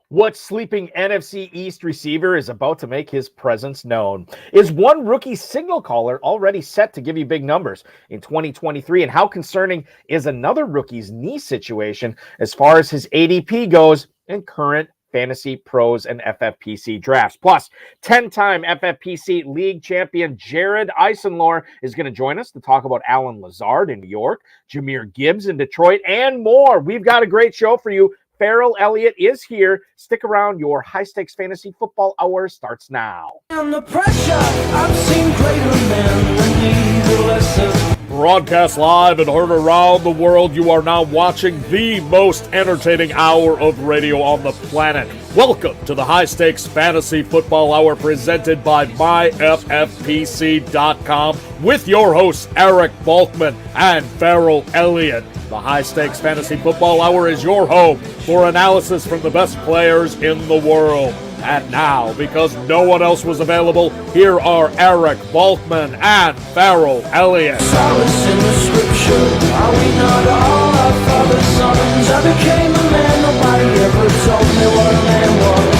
What sleeping NFC East receiver is about to make his presence known? Is one rookie signal caller already set to give you big numbers in 2023? And how concerning is another rookie's knee situation as far as his ADP goes in current fantasy pros and FFPC drafts? Plus, 10-time FFPC league champion Jared Eisenlohr is going to join us to talk about Allen Lazard in New York, Jahmyr Gibbs in Detroit, and more. We've got a great show for you. Farrell Elliott is here. Stick around. Your high-stakes fantasy football hour starts now. Under pressure, I've seen greater men than need a lesson. Broadcast live and heard around the world, you are now watching the most entertaining hour of radio on the planet. Welcome to the High Stakes Fantasy Football Hour presented by MyFFPC.com with your hosts Eric Balkman and Farrell Elliott. The High Stakes Fantasy Football Hour is your home for analysis from the best players in the world. And now, because no one else was available, here are Eric Balkman and Farrell Elliott. Solace in the scripture, are we not all our father's sons? I became a man, nobody ever told me what a man was.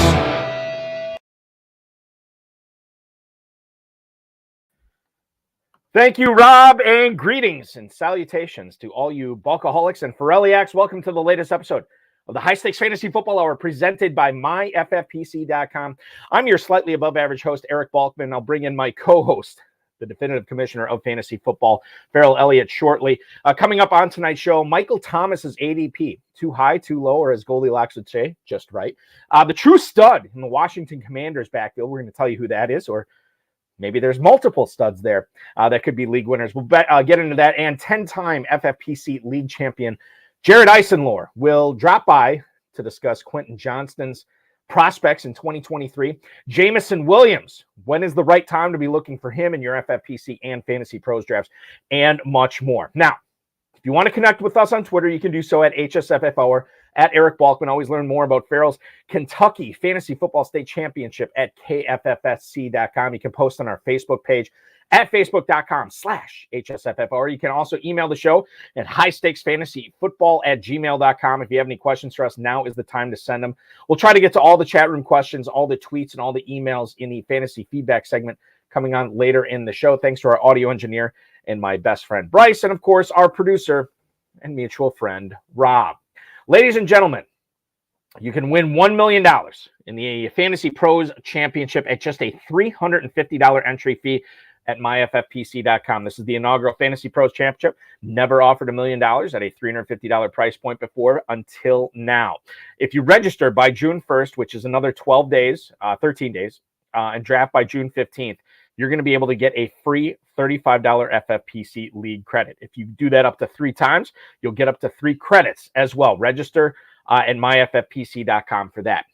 Thank you, Rob, and greetings and salutations to all you Bulkaholics and Farrelliacs. Welcome to the latest episode of the High Stakes Fantasy Football Hour presented by MyFFPC.com. I'm your slightly above average host, Eric Balkman. I'll bring in my co-host, the definitive commissioner of fantasy football, Farrell Elliott, shortly. Coming up on tonight's show, Michael Thomas's ADP. Too high, too low, or as Goldilocks would say, just right. The true stud in the Washington Commanders backfield. We're going to tell you who that is, or maybe there's multiple studs there that could be league winners. We'll get into that. And 10-time FFPC league champion Jared Eisenlohr will drop by to discuss Quentin Johnston's prospects in 2023. Jamison Williams, when is the right time to be looking for him in your FFPC and Fantasy Pros drafts, and much more. Now, if you want to connect with us on Twitter, you can do so at HSFF Hour, at Eric Balkman. Always learn more about Farrell's Kentucky Fantasy Football State Championship at KFFSC.com. You can post on our Facebook page at facebook.com/HSFF, or you can also email the show at highstakesfantasyfootball@gmail.com. If you have any questions for us, now is the time to send them. We'll try to get to all the chat room questions, all the tweets, and all the emails in the fantasy feedback segment coming on later in the show. Thanks to our audio engineer and my best friend, Bryce, and of course, our producer and mutual friend, Rob. Ladies and gentlemen, you can win $1 million in the Fantasy Pros Championship at just a $350 entry fee at myffpc.com. This is the inaugural Fantasy Pros Championship. Never offered $1 million at a $350 price point before until now. If you register by June 1st, which is another 13 days, and draft by June 15th, you're going to be able to get a free $35 FFPC league credit. If you do that up to 3 times, you'll get up to 3 credits as well. Register at myffpc.com for that.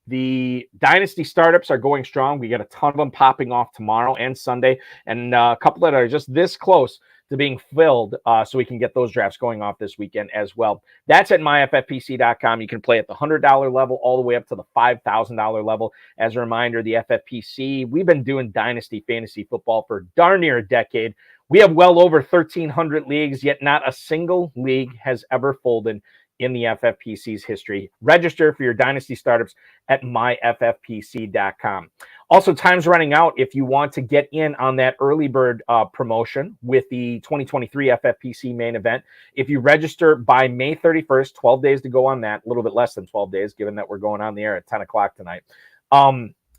The Dynasty startups are going strong. We got a ton of them popping off tomorrow and Sunday, and a couple that are just this close to being filled, so we can get those drafts going off this weekend as well. That's at myffpc.com. You can play at the $100 level all the way up to the $5,000 level. As a reminder, the FFPC, we've been doing Dynasty fantasy football for darn near a decade. We have well over 1,300 leagues, yet not a single league has ever folded in the FFPC's history. Register for your Dynasty startups at myffpc.com. Also, time's running out if you want to get in on that early bird promotion with the 2023 FFPC main event. If you register by May 31st, 12 days to go on that, a little bit less than 12 days, given that we're going on the air at 10 o'clock tonight.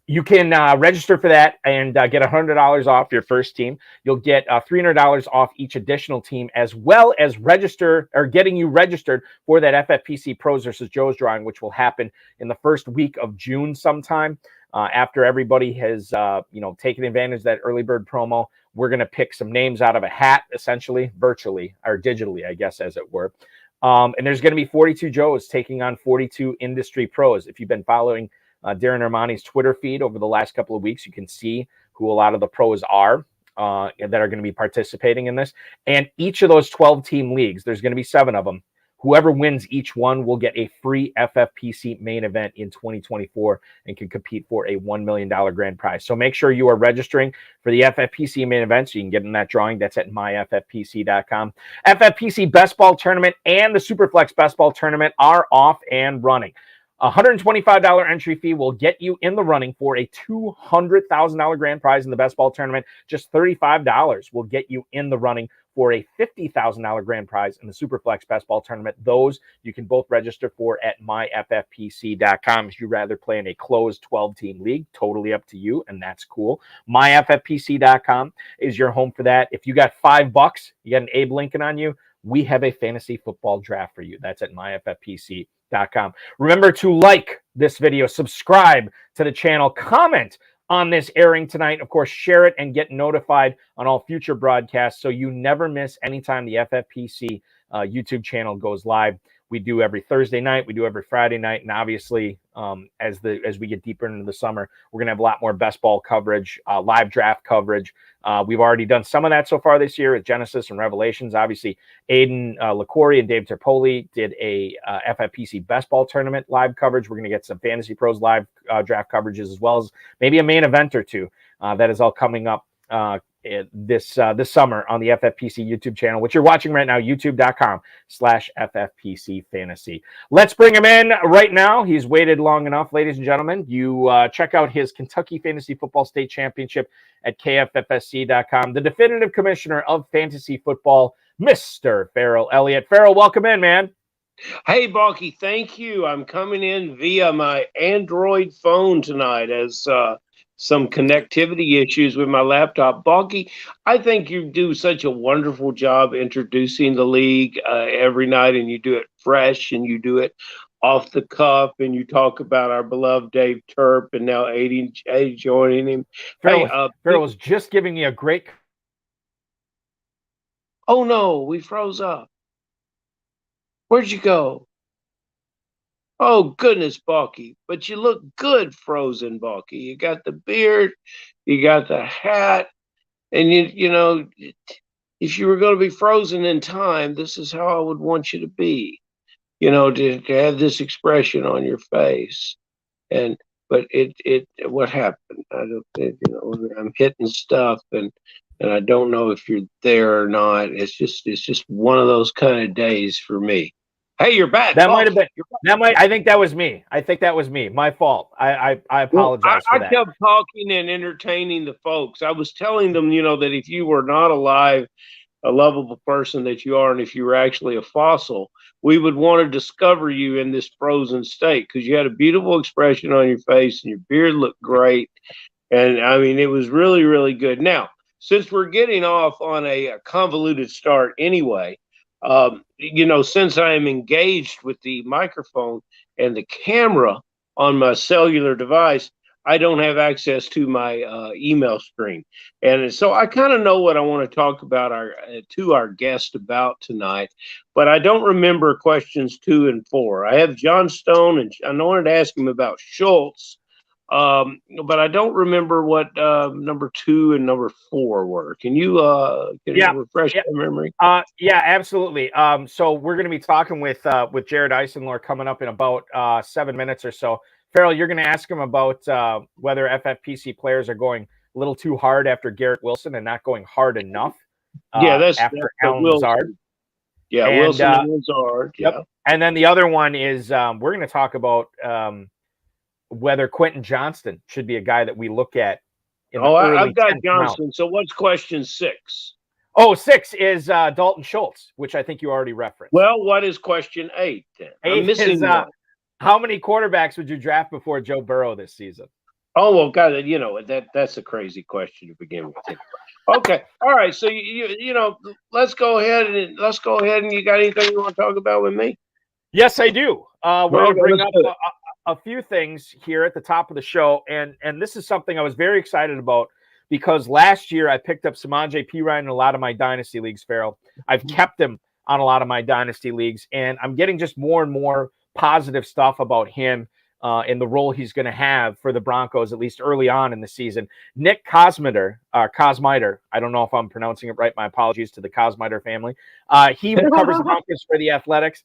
You can register for that and get $100 off your first team. You'll get $300 off each additional team, as well as getting you registered for that FFPC Pros versus Joe's drawing, which will happen in the first week of June sometime. After everybody has taken advantage of that early bird promo, we're going to pick some names out of a hat, essentially, virtually or digitally, I guess, as it were. And there's going to be 42 Joes taking on 42 industry pros. If you've been following Darren Armani's Twitter feed over the last couple of weeks, you can see who a lot of the pros are that are going to be participating in this. And each of those 12-team leagues, there's going to be 7 of them. Whoever wins each one will get a free FFPC main event in 2024 and can compete for a $1 million grand prize. So make sure you are registering for the FFPC main event so you can get in that drawing. That's at myffpc.com. FFPC Best Ball Tournament and the Superflex Best Ball Tournament are off and running. $125 entry fee will get you in the running for a $200,000 grand prize in the best ball tournament. Just $35 will get you in the running for a $50,000 grand prize in the Superflex best ball tournament. Those you can both register for at myffpc.com. If you'd rather play in a closed 12-team league, totally up to you, and that's cool. myffpc.com is your home for that. If you got $5, you got an Abe Lincoln on you, we have a fantasy football draft for you. That's at myffpc.com. Remember to like this video, subscribe to the channel, comment on this airing tonight. Of course, share it and get notified on all future broadcasts so you never miss anytime the FFPC YouTube channel goes live. We do every Thursday night, we do every Friday night, and obviously as we get deeper into the summer, we're going to have a lot more best ball coverage, live draft coverage. We've already done some of that so far this year with Genesis and Revelations. Obviously, Aiden LaCorey and Dave Terpoli did a FFPC best ball tournament live coverage. We're going to get some Fantasy Pros live draft coverages, as well as maybe a main event or two. That is all coming up this summer on the FFPC YouTube channel, which you're watching right now, youtube.com/FFPC Fantasy. Let's bring him in right now. He's waited long enough, ladies and gentlemen. You check out his Kentucky Fantasy Football State Championship at KFFSC.com. The definitive commissioner of fantasy football, Mr. Farrell Elliott. Farrell, welcome in, man. Hey, Balky, thank you. I'm coming in via my Android phone tonight as some connectivity issues with my laptop. Balky, I think you do such a wonderful job introducing the league every night, and you do it fresh, and you do it off the cuff, and you talk about our beloved Dave Terp, and now Aiden joining him. Farrell was just giving me a great... Oh, no, we froze up. Where'd you go? Oh, goodness, Balky. But you look good frozen, Balky. You got the beard, you got the hat, and you know, if you were going to be frozen in time, this is how I would want you to be. You know, to have this expression on your face. But what happened? I'm hitting stuff, and I don't know if you're there or not. It's just one of those kind of days for me. Hey, you're back. That might have been. I think that was me. My fault. I apologize for that. I kept talking and entertaining the folks. I was telling them, that if you were not alive, a lovable person that you are, and if you were actually a fossil, we would want to discover you in this frozen state, because you had a beautiful expression on your face and your beard looked great. And I mean, it was really, really good. Now, since we're getting off on a convoluted start anyway, since I am engaged with the microphone and the camera on my cellular device, I don't have access to my email screen. And so I kind of know what I want to talk about to our guest about tonight, but I don't remember questions 2 and 4. I have John Stone, and I wanted to ask him about Schultz, but I don't remember what number 2 and number 4 were. Can you refresh my memory? Yeah, absolutely. So we're going to be talking with Jared Eisenlohr coming up in about 7 minutes or so. Farrell, you're going to ask him about whether FFPC players are going a little too hard after Garrett Wilson and not going hard enough. That's after Alan Lazard. Yeah, and, Wilson and Lazard. Yeah. Yep. And then the other one is we're going to talk about whether Quentin Johnston should be a guy that we look at. I've got Johnston. So what's question 6? Oh, 6 is Dalton Schultz, which I think you already referenced. Well, what is question 8 then? I'm missing one. How many quarterbacks would you draft before Joe Burrow this season? Oh, well, God, that's a crazy question to begin with. Okay, all right. So let's go ahead and you got anything you want to talk about with me? Yes, I do. We're going to bring up a few things here at the top of the show, and this is something I was very excited about because last year I picked up Samaje Perine in a lot of my dynasty leagues. Farrell, I've kept him on a lot of my dynasty leagues, and I'm getting just more and more positive stuff about him in the role he's going to have for the Broncos, at least early on in the season. Nick Kosmider, I don't know if I'm pronouncing it right. My apologies to the Kosmider family. He covers the Broncos for the Athletic,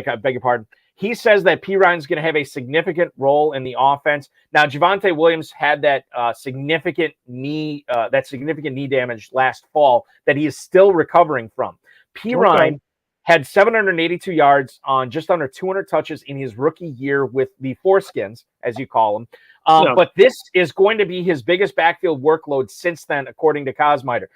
I beg your pardon. He says that Perine's going to have a significant role in the offense. Now, Javonte Williams had that significant knee damage last fall that he is still recovering from. Perine had 782 yards on just under 200 touches in his rookie year with the Foreskins, as you call them. But this is going to be his biggest backfield workload since then, according to Cosmiter.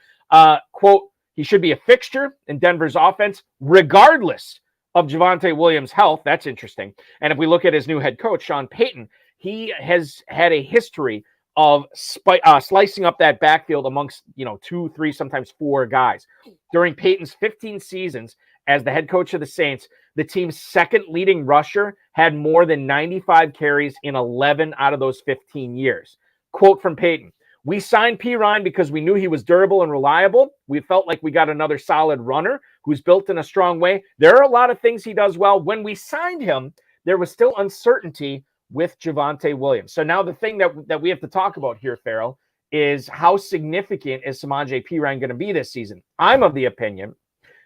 Quote, he should be a fixture in Denver's offense, regardless of Javonte Williams' health. That's interesting. And if we look at his new head coach, Sean Payton, he has had a history of slicing up that backfield amongst, 2, 3, sometimes 4 guys. During Payton's 15 seasons as the head coach of the Saints, the team's second leading rusher had more than 95 carries in 11 out of those 15 years. Quote from Payton, "We signed P. Ryan because we knew he was durable and reliable. We felt like we got another solid runner who's built in a strong way. There are a lot of things he does well. When we signed him, there was still uncertainty with Javonte Williams." So now the thing that we have to talk about here, Farrell, is how significant is Samaje Perine going to be this season? I'm of the opinion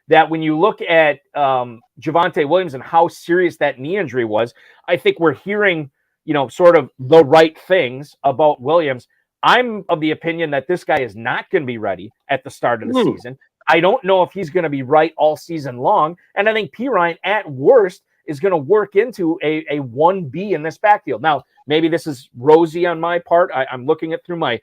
that when you look at Javonte Williams and how serious that knee injury was, I think we're hearing, sort of the right things about Williams. I'm of the opinion that this guy is not going to be ready at the start of the season. I don't know if he's going to be right all season long. And I think Perine, at worst, is going to work into a 1B in this backfield. Now, maybe this is rosy on my part. I'm looking at through my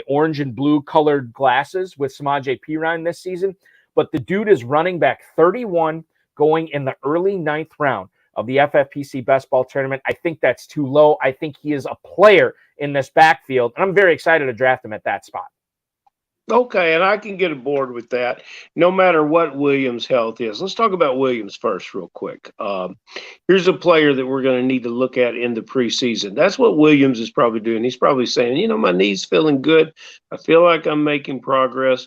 orange and blue colored glasses with Samaje Perine this season. But the dude is running back 31 going in the early 9th round of the FFPC Best Ball Tournament. I think that's too low. I think he is a player in this backfield, and I'm very excited to draft him at that spot. Okay, and I can get aboard with that, no matter what Williams' health is. Let's talk about Williams first real quick. Here's a player that we're going to need to look at in the preseason. That's what Williams is probably doing. He's probably saying, my knee's feeling good. I feel like I'm making progress.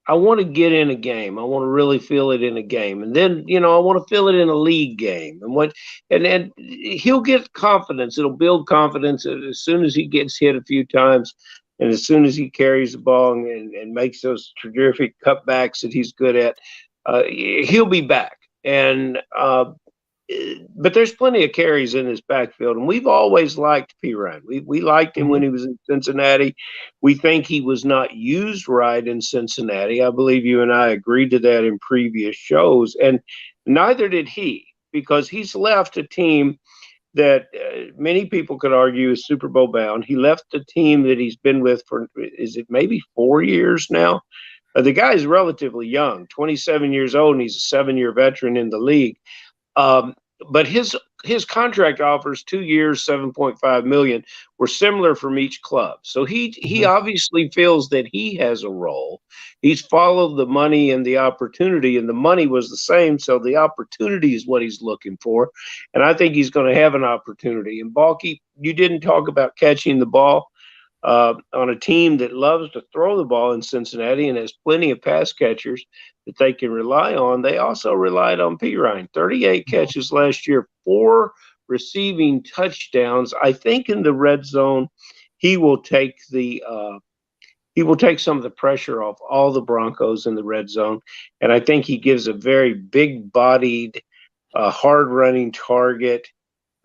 I want to get in a game. I want to really feel it in a game. And then, I want to feel it in a league game. And he'll get confidence. It'll build confidence as soon as he gets hit a few times. And as soon as he carries the ball and makes those terrific cutbacks that he's good at, he'll be back. But there's plenty of carries in this backfield, and we've always liked Perine. We liked him when he was in Cincinnati. We think he was not used right in Cincinnati. I believe you and I agreed to that in previous shows, and neither did he, because he's left a team that many people could argue is Super Bowl bound. He left the team that he's been with for, is it maybe 4 years now? The guy is relatively young, 27 years old, and he's a 7-year veteran in the league. But his contract offers, 2 years, $7.5 million, were similar from each club. So he obviously feels that he has a role. He's followed the money and the opportunity, and the money was the same. So the opportunity is what he's looking for. And I think he's going to have an opportunity. And Balky, you didn't talk about catching the ball on a team that loves to throw the ball in Cincinnati and has plenty of pass catchers that they can rely on. They also relied on Perine. 38 catches last year, 4 receiving touchdowns. I think in the red zone, he will take some of the pressure off all the Broncos in the red zone. And I think he gives a very big-bodied, hard-running target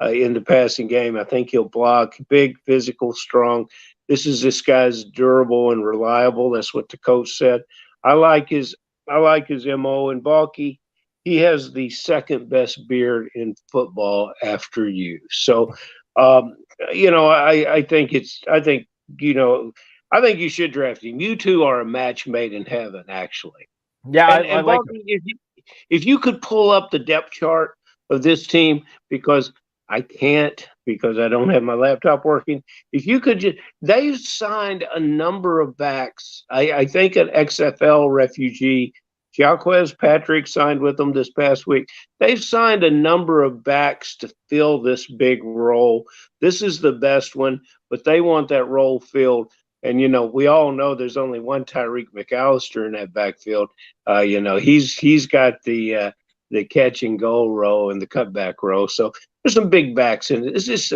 in the passing game. I think he'll block, big, physical, strong. This guy's durable and reliable. That's what the coach said. I like his MO, and Balky, he has the second best beard in football after you. So, I think you should draft him. You two are a match made in heaven, actually. Yeah, and like Balky, if you could pull up the depth chart of this team, because I can't, because I don't have my laptop working. If you could they've signed a number of backs. I think an XFL refugee, Jaquez Patrick, signed with them this past week. They've signed a number of backs to fill this big role. This is the best one, but they want that role filled. And, we all know there's only one Tyreek McAllister in that backfield. He's got the catch and goal row and the cutback row. So there's some big backs in it. It's just,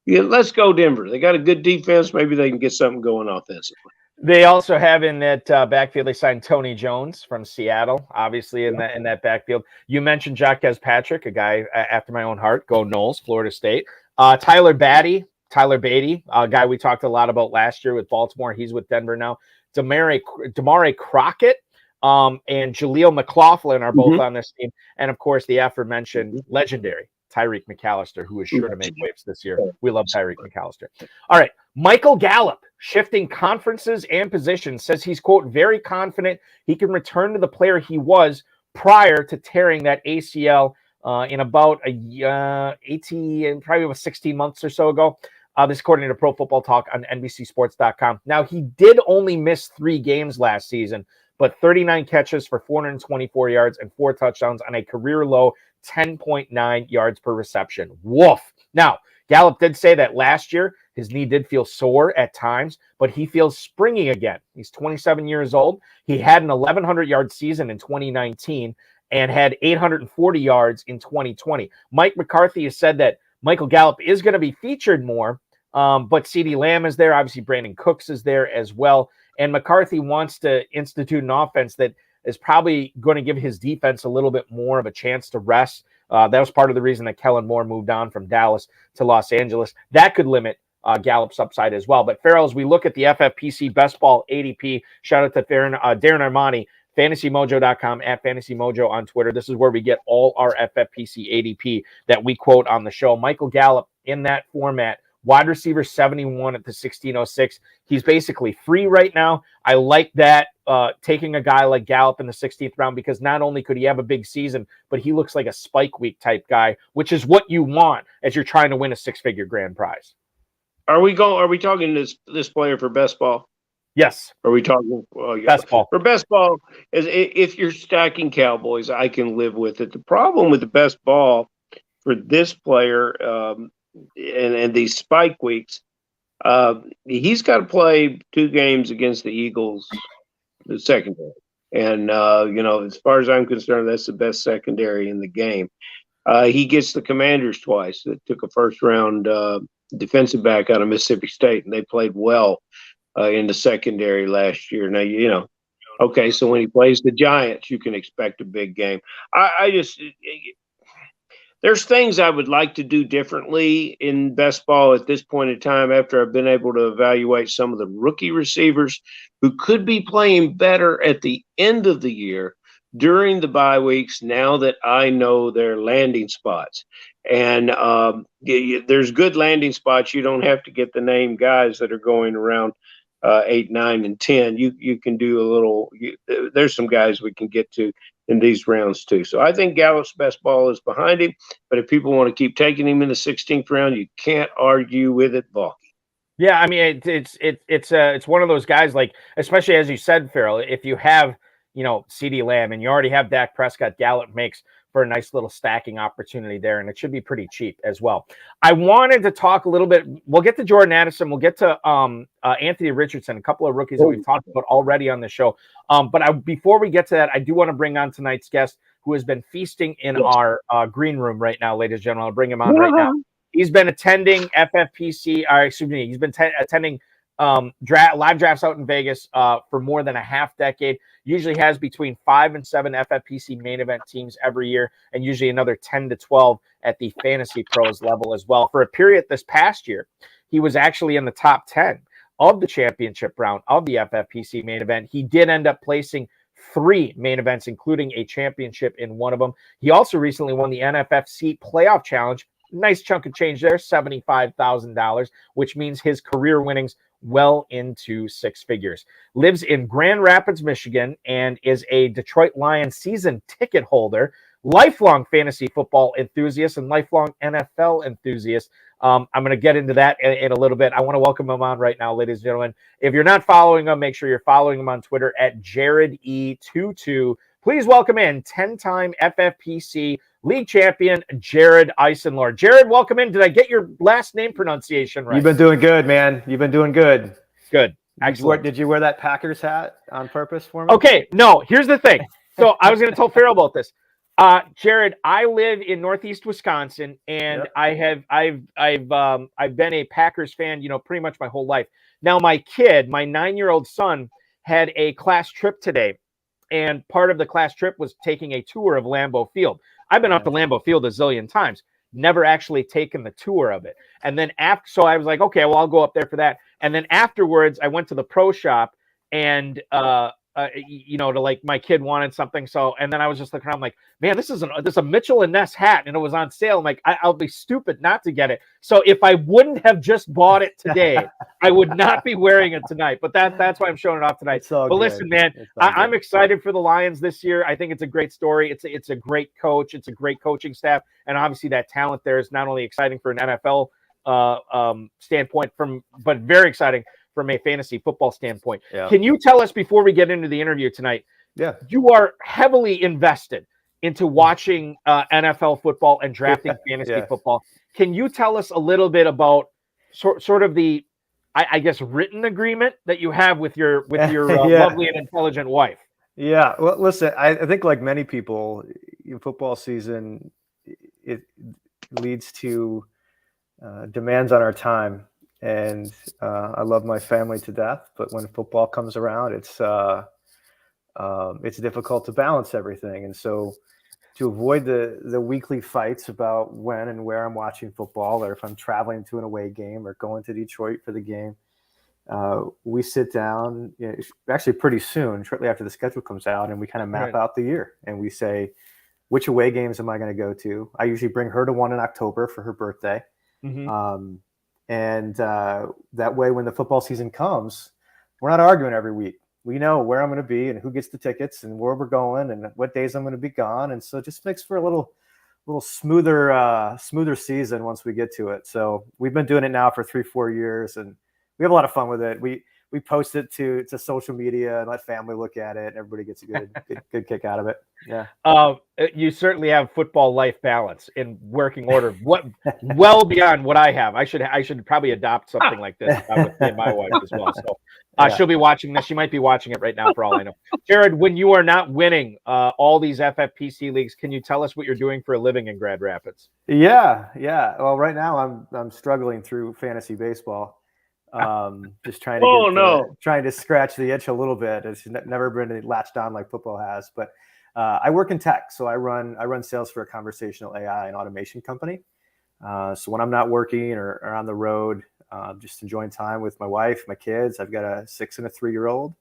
let's go Denver. They got a good defense. Maybe they can get something going offensively. They also have in that backfield, they signed Tony Jones from Seattle, obviously in that backfield. You mentioned Jaquez Patrick, a guy after my own heart. Go Noles, Florida State. Tyler Beatty, a guy we talked a lot about last year with Baltimore. He's with Denver now. Damare Crockett, and Jaleel McLaughlin are both on this team. And, of course, the aforementioned legendary Tyreek McAllister, who is sure to make waves this year. We love Tyreek McAllister. All right. Michael Gallup, shifting conferences and positions, says he's, quote, very confident he can return to the player he was prior to tearing that ACL in about 18, probably about 16 months or so ago. This according to Pro Football Talk on NBCSports.com. Now, he did only miss 3 games last season, but 39 catches for 424 yards and 4 touchdowns on a career-low 10.9 yards per reception. Woof. Now, Gallup did say that last year his knee did feel sore at times, but he feels springy again. He's 27 years old. He had an 1,100-yard season in 2019 and had 840 yards in 2020. Mike McCarthy has said that Michael Gallup is going to be featured more, but CeeDee Lamb is there. Obviously, Brandon Cooks is there as well. And McCarthy wants to institute an offense that is probably going to give his defense a little bit more of a chance to rest. That was part of the reason that Kellen Moore moved on from Dallas to Los Angeles. That could limit Gallup's upside as well. But Farrell, as we look at the FFPC Best Ball ADP, shout out to Darren Armani, FantasyMojo.com, at FantasyMojo on Twitter. This is where we get all our FFPC ADP that we quote on the show. Michael Gallup in that format, wide receiver 71 at the 1606. He's basically free right now. I like that, taking a guy like Gallup in the 16th round, because not only could he have a big season, but he looks like a spike week type guy, which is what you want as you're trying to win a 6-figure grand prize. Are we talking this player for best ball? Yes. Are we talking best ball? For best ball, if you're stacking Cowboys, I can live with it. The problem with the best ball for this player and these spike weeks, he's got to play 2 games against the Eagles, the secondary. And, as far as I'm concerned, that's the best secondary in the game. He gets the Commanders twice. That took a first-round defensive back out of Mississippi State, and they played well in the secondary last year. Now, okay, so when he plays the Giants, you can expect a big game. There's things I would like to do differently in best ball at this point in time, after I've been able to evaluate some of the rookie receivers who could be playing better at the end of the year during the bye weeks, now that I know their landing spots. And there's good landing spots. You don't have to get the name guys that are going around 8, 9, and 10. You can do a little. There's some guys we can get to in these rounds too. So I think Gallup's best ball is behind him. But if people want to keep taking him in the 16th round, you can't argue with it, Balky. Yeah, I mean it's one of those guys, like, especially as you said, Farrell, if you have CeeDee Lamb and you already have Dak Prescott, Gallup makes for a nice little stacking opportunity there, and it should be pretty cheap as well. I wanted to talk a little bit. We'll get to Jordan Addison. We'll get to Anthony Richardson, a couple of rookies that we've talked about already on the show. But before we get to that, I do want to bring on tonight's guest, who has been feasting in our green room right now, ladies and gentlemen. I'll bring him on right now. He's been attending FFPC, he's been attending live drafts out in Vegas for more than a half decade. Usually has between 5 and 7 FFPC main event teams every year, and usually another 10 to 12 at the Fantasy Pros level as well. For a period this past year, he was actually in the top 10 of the championship round of the FFPC main event. He did end up placing 3 main events, including a championship in one of them. He also recently won the NFFC Playoff Challenge. Nice chunk of change there, $75,000, which means his career winnings well into 6 figures. Lives in Grand Rapids, Michigan, and is a Detroit Lions season ticket holder, lifelong fantasy football enthusiast, and lifelong NFL enthusiast. I'm going to get into that in a little bit. I want to welcome him on right now, ladies and gentlemen. If you're not following him, make sure you're following him on Twitter at JaredE22. Please welcome in 10-time FFPC league champion, Jared Eisenlohr. Jared, welcome in. Did I get your last name pronunciation right? You've been doing good, man. You've been doing good. Good. Excellent. Did you wear that Packers hat on purpose for me? Okay. No, here's the thing. So I was going to tell Farrell about this. Jared, I live in Northeast Wisconsin, and yep. I've been a Packers fan, pretty much my whole life. Now, my 9-year-old son, had a class trip today, and part of the class trip was taking a tour of Lambeau Field. I've been up to Lambeau Field a zillion times, never actually taken the tour of it. And then so I was like, okay, well, I'll go up there for that. And then afterwards, I went to the pro shop, and to like my kid wanted something. So, and then I was just looking around like, man, this is a Mitchell and Ness hat, and it was on sale. I'm like, I'll be stupid not to get it. So if I wouldn't have just bought it today, I would not be wearing it tonight. But that's why I'm showing it off tonight. But listen, man, I'm excited for the Lions this year. I think it's a great story. It's a great coach. It's a great coaching staff, and obviously that talent there is not only exciting for an NFL standpoint, but very exciting from a fantasy football standpoint. Yeah. Can you tell us before we get into the interview tonight? Yeah, you are heavily invested into watching NFL football and drafting fantasy football. Can you tell us a little bit about sort of the, I guess, written agreement that you have with your lovely and intelligent wife? Yeah. Well, listen, I think like many people, football season, it leads to demands on our time. And I love my family to death, but when football comes around, it's difficult to balance everything. And so to avoid the weekly fights about when and where I'm watching football, or if I'm traveling to an away game or going to Detroit for the game, we sit down, actually pretty soon, shortly after the schedule comes out, and we kind of map out the year, and we say, which away games am I going to go to? I usually bring her to one in October for her birthday. Mm-hmm. And that way, when the football season comes, we're not arguing every week. We know where I'm going to be and who gets the tickets and where we're going and what days I'm going to be gone. And so it just makes for a little smoother season once we get to it. So we've been doing it now for 3-4 years, and we have a lot of fun with it. We post it to social media and let family look at it. Everybody gets a good kick out of it. Yeah. You certainly have football life balance in working order. Well beyond what I have. I should probably adopt something like this with me and my wife as well. So she'll be watching this. She might be watching it right now for all I know. Jared, when you are not winning all these FFPC leagues, can you tell us what you're doing for a living in Grand Rapids? Yeah. Well, right now I'm struggling through fantasy baseball. Just trying to scratch the itch a little bit. It's never been latched on like football has, but I work in tech, so I run sales for a conversational AI and automation company. So when I'm not working or on the road, just enjoying time with my wife, my kids. I've got a 6 and a 3-year-old.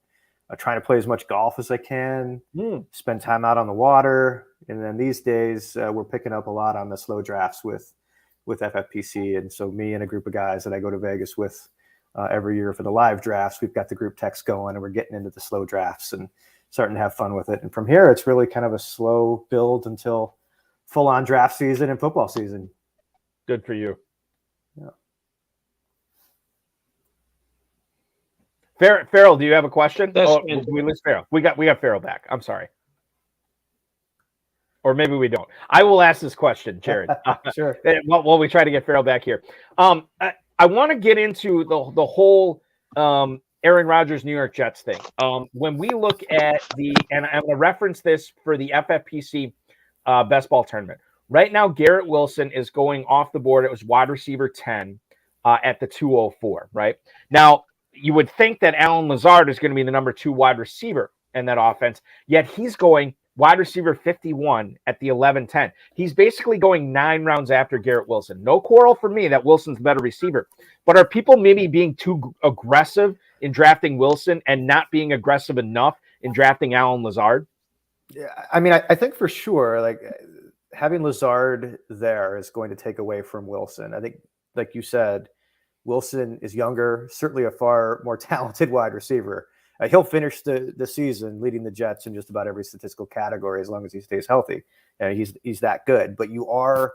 Trying to play as much golf as I can, spend time out on the water, and then these days we're picking up a lot on the slow drafts with FFPC, and so me and a group of guys that I go to Vegas with every year for the live drafts, we've got the group text going, and we're getting into the slow drafts and starting to have fun with it. And from here, it's really kind of a slow build until full-on draft season and football season. Good for you. Yeah. Farrell, do you have a question? We lose Farrell. We got Farrell back. I'm sorry. Or maybe we don't. I will ask this question, Jared. Sure. While we try to get Farrell back here. I want to get into the whole Aaron Rodgers New York Jets thing. When we look at and I'm going to reference this for the FFPC best ball tournament. Right now, Garrett Wilson is going off the board. It was wide receiver 10 at the 204, right? Now, you would think that Allen Lazard is going to be the number 2 wide receiver in that offense, yet he's going wide receiver 51 at the 11-10. He's basically going 9 rounds after Garrett Wilson. No quarrel for me that Wilson's the better receiver. But are people maybe being too aggressive in drafting Wilson and not being aggressive enough in drafting Allen Lazard? Yeah, I mean, I think for sure, like having Lazard there is going to take away from Wilson. I think, like you said, Wilson is younger, certainly a far more talented wide receiver. He'll finish the season leading the Jets in just about every statistical category as long as he stays healthy. He's that good. But you are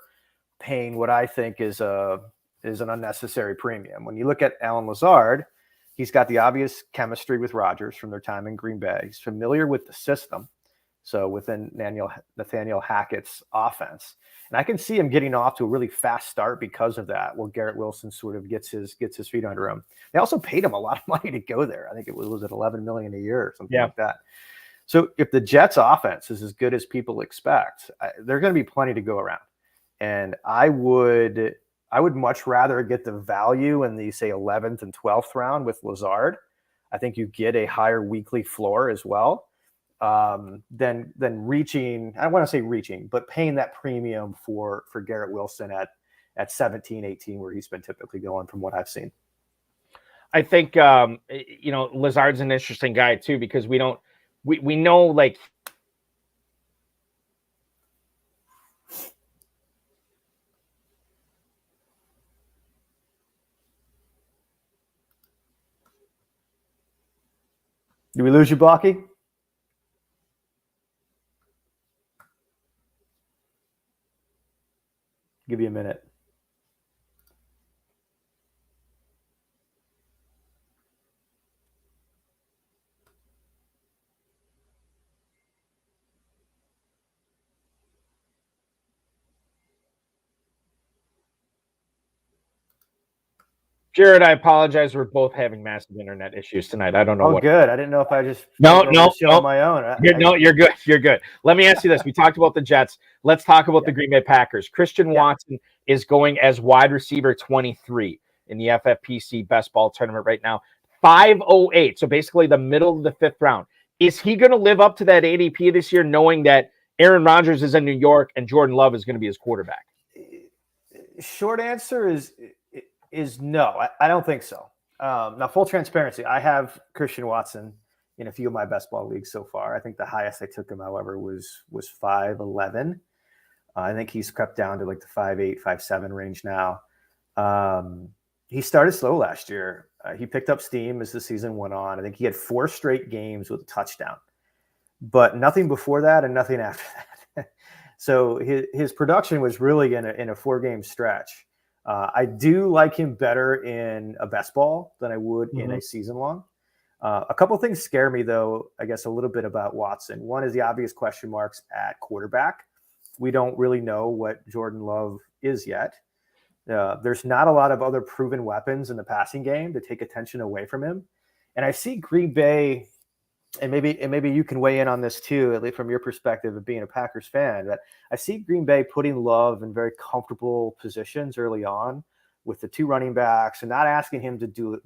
paying what I think is an unnecessary premium. When you look at Allen Lazard, he's got the obvious chemistry with Rodgers from their time in Green Bay. He's familiar with the system. So within Nathaniel Hackett's offense. And I can see him getting off to a really fast start because of that. Well, Garrett Wilson sort of gets his feet under him. They also paid him a lot of money to go there. I think it was at $11 million a year or something like that. So if the Jets offense is as good as people expect, there's going to be plenty to go around. And I would much rather get the value in the, say, 11th and 12th round with Lazard. I think you get a higher weekly floor as well. Than reaching, I don't want to say reaching, but paying that premium for Garrett Wilson at 17, 18, where he's been typically going from what I've seen. I think, Lazard's an interesting guy too, because we don't we know, like, Did we lose you, Blocky? Give you a minute. Jared, I apologize. We're both having massive internet issues tonight. I don't know what. Good. I didn't know if I just No, on my own. You're good. You're good. Let me ask you this. We talked about the Jets. Let's talk about the Green Bay Packers. Christian Watson is going as wide receiver 23 in the FFPC best ball tournament right now. 508. So basically the middle of the 5th round. Is he going to live up to that ADP this year, knowing that Aaron Rodgers is in New York and Jordan Love is going to be his quarterback? Short answer is no. I don't think so. Now, full transparency, I have Christian Watson in a few of my best ball leagues so far. I think the highest I took him, however, was 5'11". I think he's crept down to like the 5'8", 5'7" range now. He started slow last year. He picked up steam as the season went on. I think he had 4 straight games with a touchdown, but nothing before that and nothing after that. So his production was really in a 4-game stretch. I do like him better in a best ball than I would in a season long. A couple of things scare me, though, I guess, a little bit about Watson. One is the obvious question marks at quarterback. We don't really know what Jordan Love is yet. There's not a lot of other proven weapons in the passing game to take attention away from him. And I see Green Bay, and maybe you can weigh in on this too, at least from your perspective of being a Packers fan, that I see Green Bay putting Love in very comfortable positions early on with the 2 running backs and not asking him to do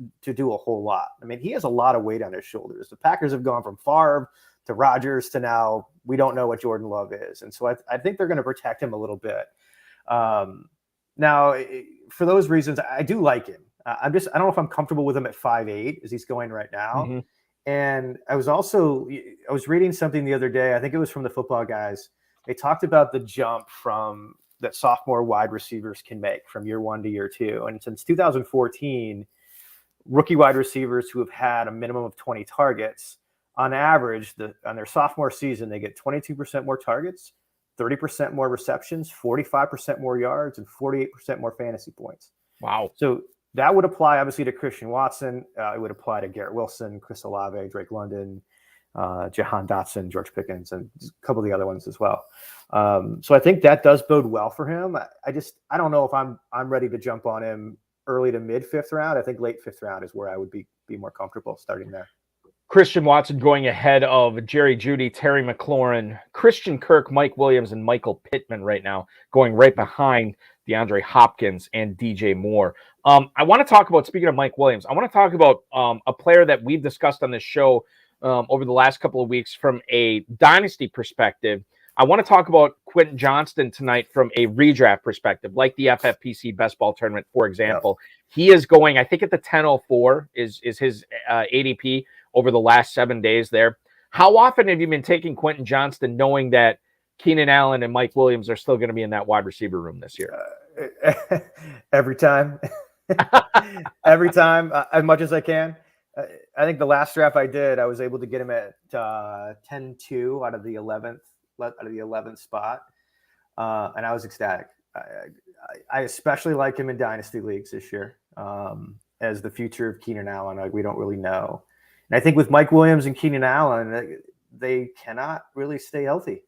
a whole lot. I mean, he has a lot of weight on his shoulders. The Packers have gone from Favre to Rodgers to now we don't know what Jordan Love is. And so I think they're going to protect him a little bit. Now, for those reasons, I do like him. I don't know if I'm comfortable with him at 5'8" as he's going right now. And I was reading something the other day. I think it was from the Football Guys. They talked about the jump that sophomore wide receivers can make from year 1 to year 2. And since 2014, rookie wide receivers who have had a minimum of 20 targets, on average, on their sophomore season, they get 22% more targets, 30% more receptions, 45% more yards, and 48% more fantasy points. Wow. So that would apply, obviously, to Christian Watson. It would apply to Garrett Wilson, Chris Olave, Drake London, Jahan Dotson, George Pickens, and a couple of the other ones as well. So I think that does bode well for him. I don't know if I'm ready to jump on him early to mid 5th round. I think late 5th round is where I would be more comfortable starting there. Christian Watson going ahead of Jerry Jeudy, Terry McLaurin, Christian Kirk, Mike Williams, and Michael Pittman right now, going right behind DeAndre Hopkins and DJ Moore. I want to talk about, speaking of Mike Williams, I want to talk about a player that we've discussed on this show over the last couple of weeks from a dynasty perspective. I want to talk about Quentin Johnston tonight from a redraft perspective, like the FFPC best ball tournament, for example. He is going, I think at the 10:04 is his ADP over the last 7 days there. How often have you been taking Quentin Johnston knowing that Keenan Allen and Mike Williams are still going to be in that wide receiver room this year? Every time. Every time, as much as I can. I think the last draft I did, I was able to get him at 10-2 out of the 11th spot, and I was ecstatic. I especially like him in dynasty leagues this year as the future of Keenan Allen. Like, we don't really know, and I think with Mike Williams and Keenan Allen, they cannot really stay healthy.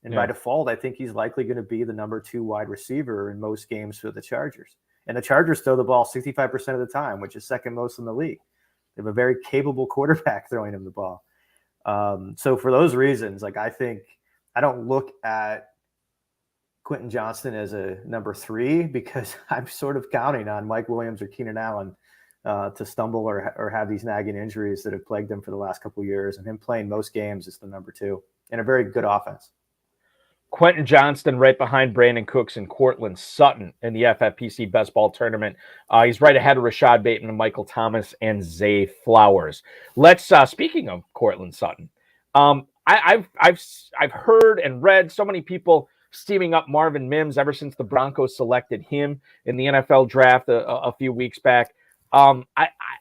And by default, I think he's likely going to be the number 2 wide receiver in most games for the Chargers. And the Chargers throw the ball 65% of the time, which is second most in the league. They have a very capable quarterback throwing him the ball. So for those reasons, like, I think I don't look at Quentin Johnston as a number 3 because I'm sort of counting on Mike Williams or Keenan Allen to stumble or have these nagging injuries that have plagued them for the last couple of years. And him playing most games is the number 2 in a very good offense. Quentin Johnston right behind Brandon Cooks and Courtland Sutton in the FFPC best ball tournament. He's right ahead of Rashad Bateman, Michael Thomas, and Zay Flowers. Let's, speaking of Courtland Sutton, I've heard and read so many people steaming up Marvin Mims ever since the Broncos selected him in the NFL draft a few weeks back. I'm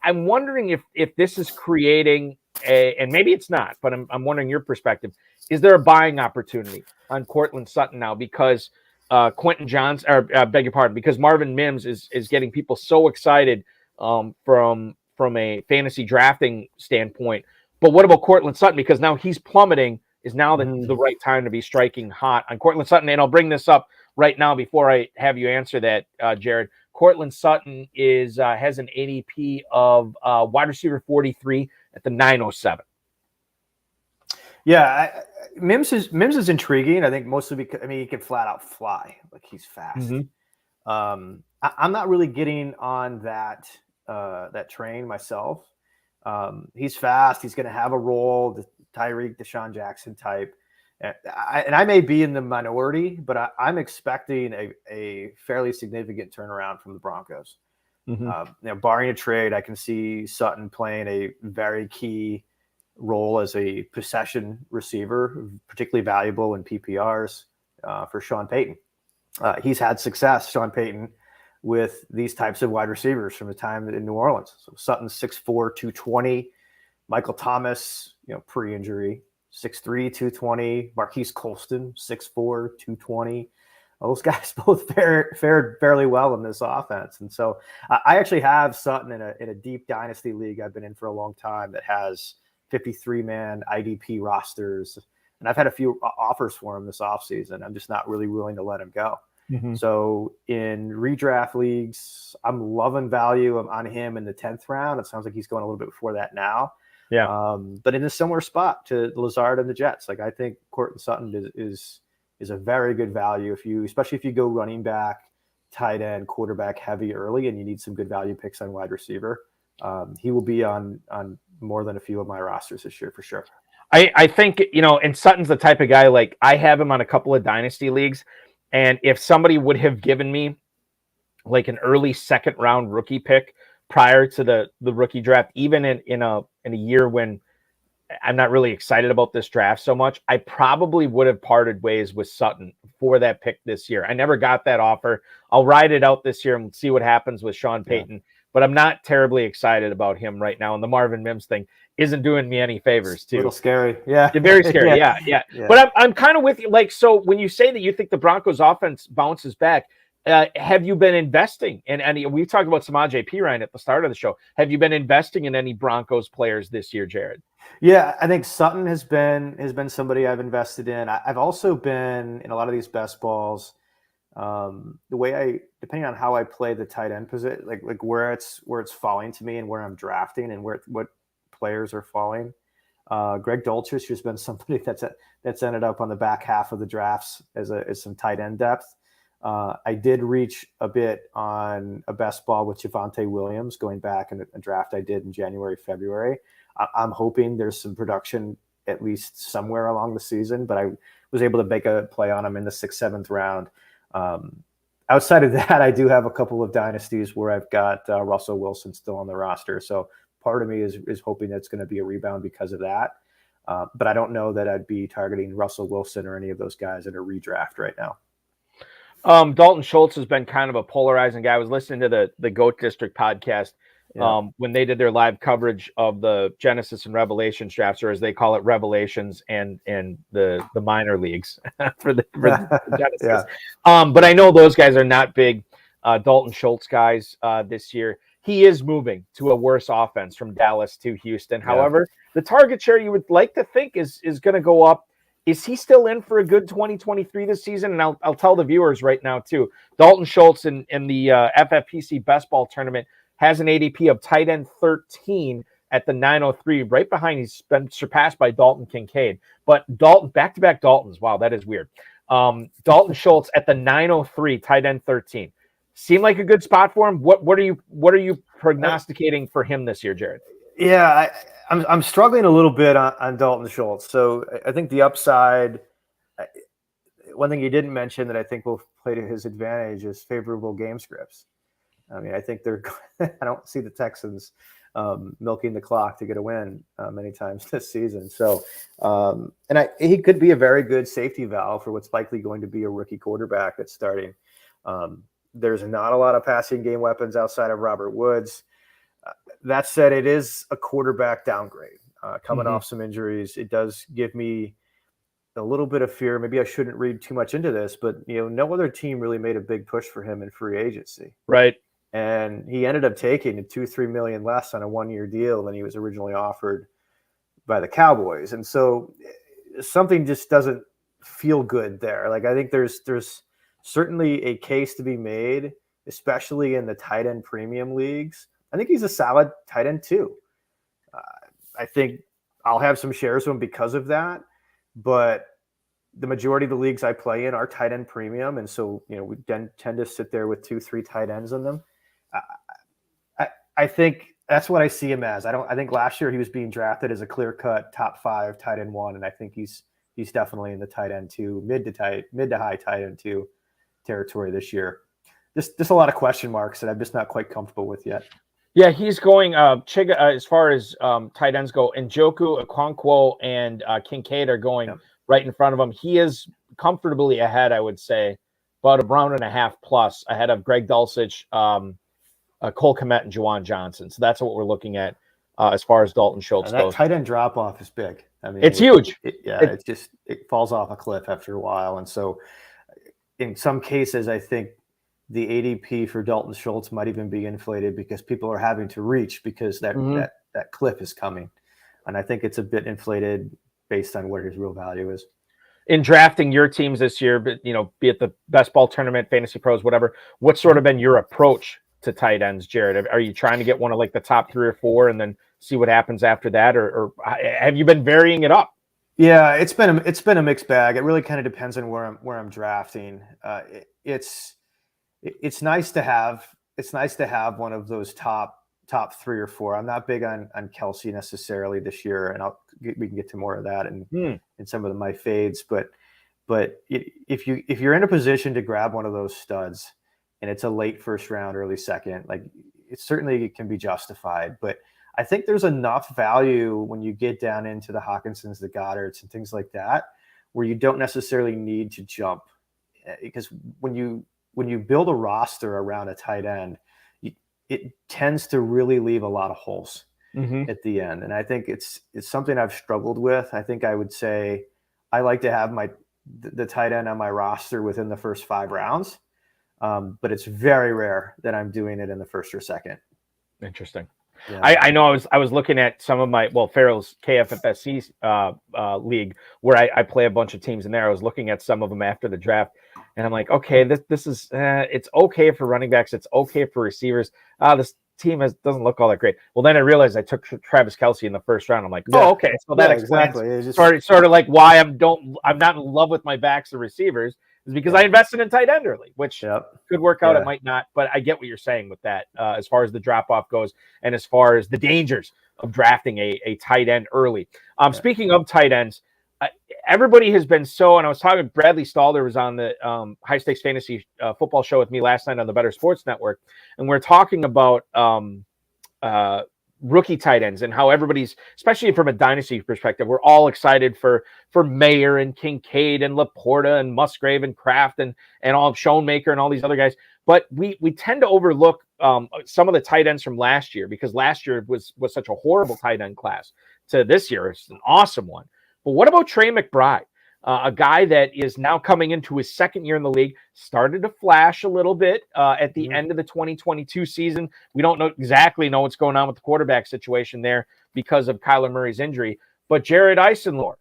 wondering if this is creating and maybe it's not, but I'm wondering your perspective. Is there a buying opportunity on Courtland Sutton now because Quentin Johnson, or beg your pardon, because Marvin Mims is getting people so excited from a fantasy drafting standpoint. But what about Courtland Sutton? Because now he's plummeting. Is now the right time to be striking hot on Courtland Sutton? And I'll bring this up right now before I have you answer that, Jared. Courtland Sutton has an ADP of wide receiver 43 at the 907. Yeah, Mims is intriguing. I think mostly because he can flat out fly, like he's fast. I'm not really getting on that train myself. He's fast. He's going to have a role, the Tyreek, Deshaun Jackson type. And I may be in the minority, but I'm expecting a fairly significant turnaround from the Broncos. Barring a trade, I can see Sutton playing a very key role as a possession receiver, particularly valuable in PPRs for Sean Payton. He's had success, Sean Payton, with these types of wide receivers from the time in New Orleans. So Sutton's 6'4", 220. Michael Thomas, pre-injury, 6'3", 220. Marquise Colston, 6'4", 220. Those guys both fared fairly well in this offense. And so I actually have Sutton in a deep dynasty league I've been in for a long time that has 53-man IDP rosters. And I've had a few offers for him this offseason. I'm just not really willing to let him go. So in redraft leagues, I'm loving value on him in the 10th round. It sounds like he's going a little bit before that now. Yeah. But in a similar spot to Lazard and the Jets, like I think Courtland Sutton is a very good value especially if you go running back, tight end, quarterback heavy early, and you need some good value picks on wide receiver. He will be on more than a few of my rosters this year for sure. I think, and Sutton's the type of guy, like I have him on a couple of dynasty leagues. And if somebody would have given me like an early second round rookie pick prior to the rookie draft, even in a year when I'm not really excited about this draft so much, I probably would have parted ways with Sutton for that pick this year. I never got that offer. I'll ride it out this year and see what happens with Sean Payton. But I'm not terribly excited about him right now. And the Marvin Mims thing isn't doing me any favors, too. A little scary. Yeah. Very scary. Yeah. But I'm kind of with you. Like, so when you say that you think the Broncos offense bounces back, have you been investing in any? We talked about Samaje Perine at the start of the show. Have you been investing in any Broncos players this year, Jared? Yeah, I think Sutton has been somebody I've invested in. I've also been in a lot of these best balls. The way depending on how I play the tight end position, like where it's falling to me and where I'm drafting and what players are falling. Greg Dulcich has been somebody that's ended up on the back half of the drafts as some tight end depth. I did reach a bit on a best ball with Javonte Williams going back in a draft I did in January, February. I'm hoping there's some production at least somewhere along the season, but I was able to make a play on him in the 6th, 7th round. Outside of that, I do have a couple of dynasties where I've got Russell Wilson still on the roster. So part of me is hoping that's going to be a rebound because of that. But I don't know that I'd be targeting Russell Wilson or any of those guys in a redraft right now. Dalton Schultz has been kind of a polarizing guy. I was listening to the GOAT District podcast when they did their live coverage of the Genesis and Revelations drafts, or as they call it, Revelations and the minor leagues for the Genesis. But I know those guys are not big Dalton Schultz guys this year. He is moving to a worse offense from Dallas to Houston. However, the target share you would like to think is going to go up. Is he still in for a good 2023 this season? And I'll tell the viewers right now, too. Dalton Schultz in the FFPC Best Ball Tournament has an ADP of tight end 13 at the 903. Right behind, he's been surpassed by Dalton Kincaid. But Dalton, back-to-back Daltons. Wow, that is weird. Dalton Schultz at the 903, tight end 13. Seem like a good spot for him. What are you prognosticating for him this year, Jared? Yeah, I'm struggling a little bit on Dalton Schultz. So I think the upside, one thing you didn't mention that I think will play to his advantage is favorable game scripts. I mean, I think I don't see the Texans milking the clock to get a win many times this season. So, he could be a very good safety valve for what's likely going to be a rookie quarterback that's starting. There's not a lot of passing game weapons outside of Robert Woods. That said, it is a quarterback downgrade. Coming off some injuries, it does give me a little bit of fear. Maybe I shouldn't read too much into this, but no other team really made a big push for him in free agency. Right. And he ended up taking $2-3 million less on a 1-year deal than he was originally offered by the Cowboys. And so something just doesn't feel good there. Like, I think there's certainly a case to be made, especially in the tight end premium leagues. I think he's a solid tight end too. I think I'll have some shares of him because of that, but the majority of the leagues I play in are tight end premium. And so, we tend to sit there with 2-3 tight ends in them. I think that's what I see him as. I think last year he was being drafted as a clear-cut top 5 tight end 1. And I think he's definitely in the tight end 2, mid to high tight end 2 territory this year. Just a lot of question marks that I'm just not quite comfortable with yet. Yeah, he's going Chiga, as far as tight ends go. Njoku, Okonkwo, and Kincaid are going right in front of him. He is comfortably ahead, I would say, about a round and a half plus ahead of Greg Dulcich, Cole Kmet, and Juwan Johnson. So that's what we're looking at as far as Dalton Schultz goes. That tight end drop off is big. I mean, it's huge. It falls off a cliff after a while, and so in some cases, I think the ADP for Dalton Schultz might even be inflated because people are having to reach because that cliff is coming. And I think it's a bit inflated based on what his real value is. In drafting your teams this year, but be it the best ball tournament, fantasy pros, whatever, what's sort of been your approach to tight ends, Jared? Are you trying to get one of like the top 3 or 4 and then see what happens after that? Or have you been varying it up? Yeah, it's been a mixed bag. It really kind of depends on where I'm drafting. It's nice to have one of those top 3 or 4. I'm not big on Kelsey necessarily this year, and we can get to more of that in some of my fades. But if you're in a position to grab one of those studs, and it's a late first round, early second, like it certainly can be justified. But I think there's enough value when you get down into the Hawkinsons, the Goddards, and things like that, where you don't necessarily need to jump, because when you build a roster around a tight end, it tends to really leave a lot of holes at the end. And I think it's something I've struggled with. I think I would say I like to have the tight end on my roster within the first 5 rounds. But it's very rare that I'm doing it in the first or second. Interesting. Yeah. I know I was looking at some of Farrell's KFFSC league where I play a bunch of teams in there. I was looking at some of them after the draft, and I'm like, okay, this is it's okay for running backs, it's okay for receivers. This team doesn't look all that great. Well, then I realized I took Travis Kelce in the first round. I'm like, oh, okay, so that explains sort of like why I'm not in love with my backs or receivers. Is because I invested in tight end early, which could work out. It might not, but I get what you're saying with that as far as the drop off goes, and as far as the dangers of drafting a tight end early. Speaking of tight ends, everybody has been and I was talking with Bradley Stalder, was on the High Stakes Fantasy Football Show with me last night on the Better Sports Network, and we're talking about rookie tight ends and how everybody's, especially from a dynasty perspective, we're all excited for Mayer and Kincaid and Laporta and Musgrave and Kraft and all of Schoenmaker and all these other guys. But we tend to overlook some of the tight ends from last year, because last year was such a horrible tight end class to this year. It's an awesome one. But what about Trey McBride? A guy that is now coming into his second year in the league, started to flash a little bit at the end of the 2022 season. We don't exactly know what's going on with the quarterback situation there because of Kyler Murray's injury. But Jared Eisenlohr,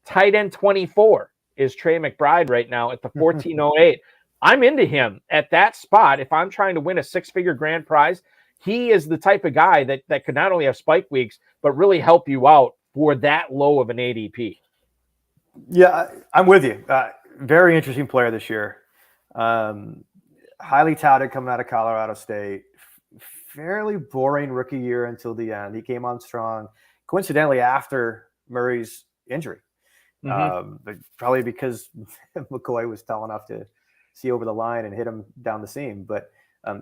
tight end 24, is Trey McBride right now at the 1408. I'm into him at that spot. If I'm trying to win a 6-figure grand prize, he is the type of guy that could not only have spike weeks, but really help you out for that low of an ADP. Yeah, I'm with you. Very interesting player this year. Highly touted coming out of Colorado State. Fairly boring rookie year until the end. He came on strong, coincidentally, after Murray's injury. But probably because McCoy was tall enough to see over the line and hit him down the seam. But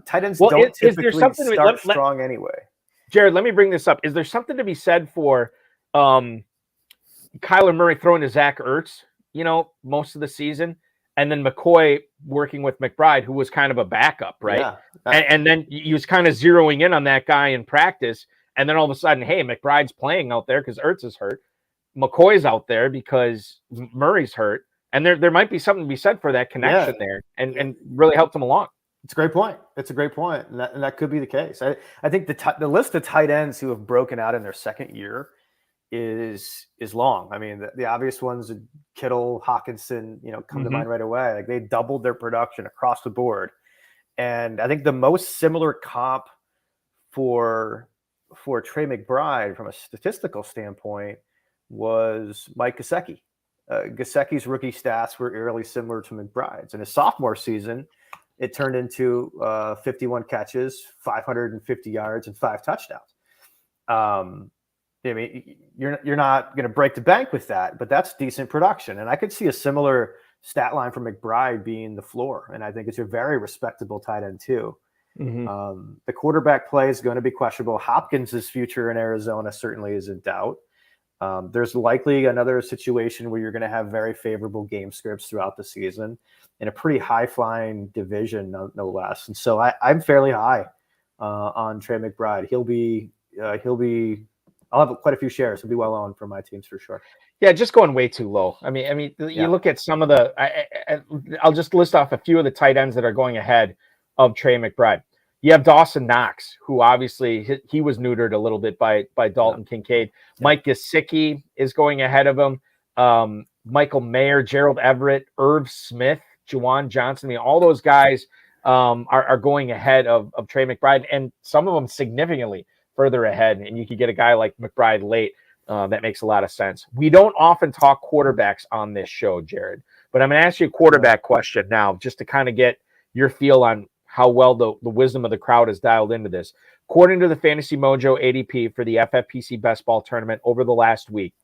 tight ends don't typically start strong anyway. Jared, let me bring this up. Is there something to be said for Kyler Murray throwing to Zach Ertz, most of the season, and then McCoy working with McBride, who was kind of a backup, right? Yeah. And then he was kind of zeroing in on that guy in practice, and then all of a sudden, hey, McBride's playing out there because Ertz is hurt. McCoy's out there because Murray's hurt. And there might be something to be said for that connection there and really helped them along. It's a great point. It's a great point. And that could be the case. I think the list of tight ends who have broken out in their second year is long. I mean, the obvious ones, Kittle, Hawkinson, come to mind right away. Like, they doubled their production across the board. And I think the most similar comp for Trey McBride from a statistical standpoint was Mike Gesicki. Gesicki's rookie stats were eerily similar to McBride's. In his sophomore season, it turned into 51 catches, 550 yards, and 5 touchdowns. I mean, you're not going to break the bank with that, but that's decent production. And I could see a similar stat line for McBride being the floor. And I think it's a very respectable tight end too. The quarterback play is going to be questionable. Hopkins' future in Arizona certainly is in doubt. There's likely another situation where you're going to have very favorable game scripts throughout the season in a pretty high-flying division, no less. And so I'm fairly high on Trey McBride. I'll have quite a few shares. He'll be well owned for my teams for sure. Yeah, just going way too low. I mean, you look at some of the. I'll just list off a few of the tight ends that are going ahead of Trey McBride. You have Dawson Knox, who obviously he was neutered a little bit by Dalton Kincaid. Mike Gesicki is going ahead of him. Michael Mayer, Gerald Everett, Irv Smith, Juwan Johnson. I mean, all those guys are going ahead of Trey McBride, and some of them significantly further ahead. And you could get a guy like McBride late. That makes a lot of sense. We don't often talk quarterbacks on this show, Jared, but I'm going to ask you a quarterback question now, just to kind of get your feel on how well the wisdom of the crowd is dialed into this. According to the Fantasy Mojo ADP for the FFPC Best Ball Tournament over the last week,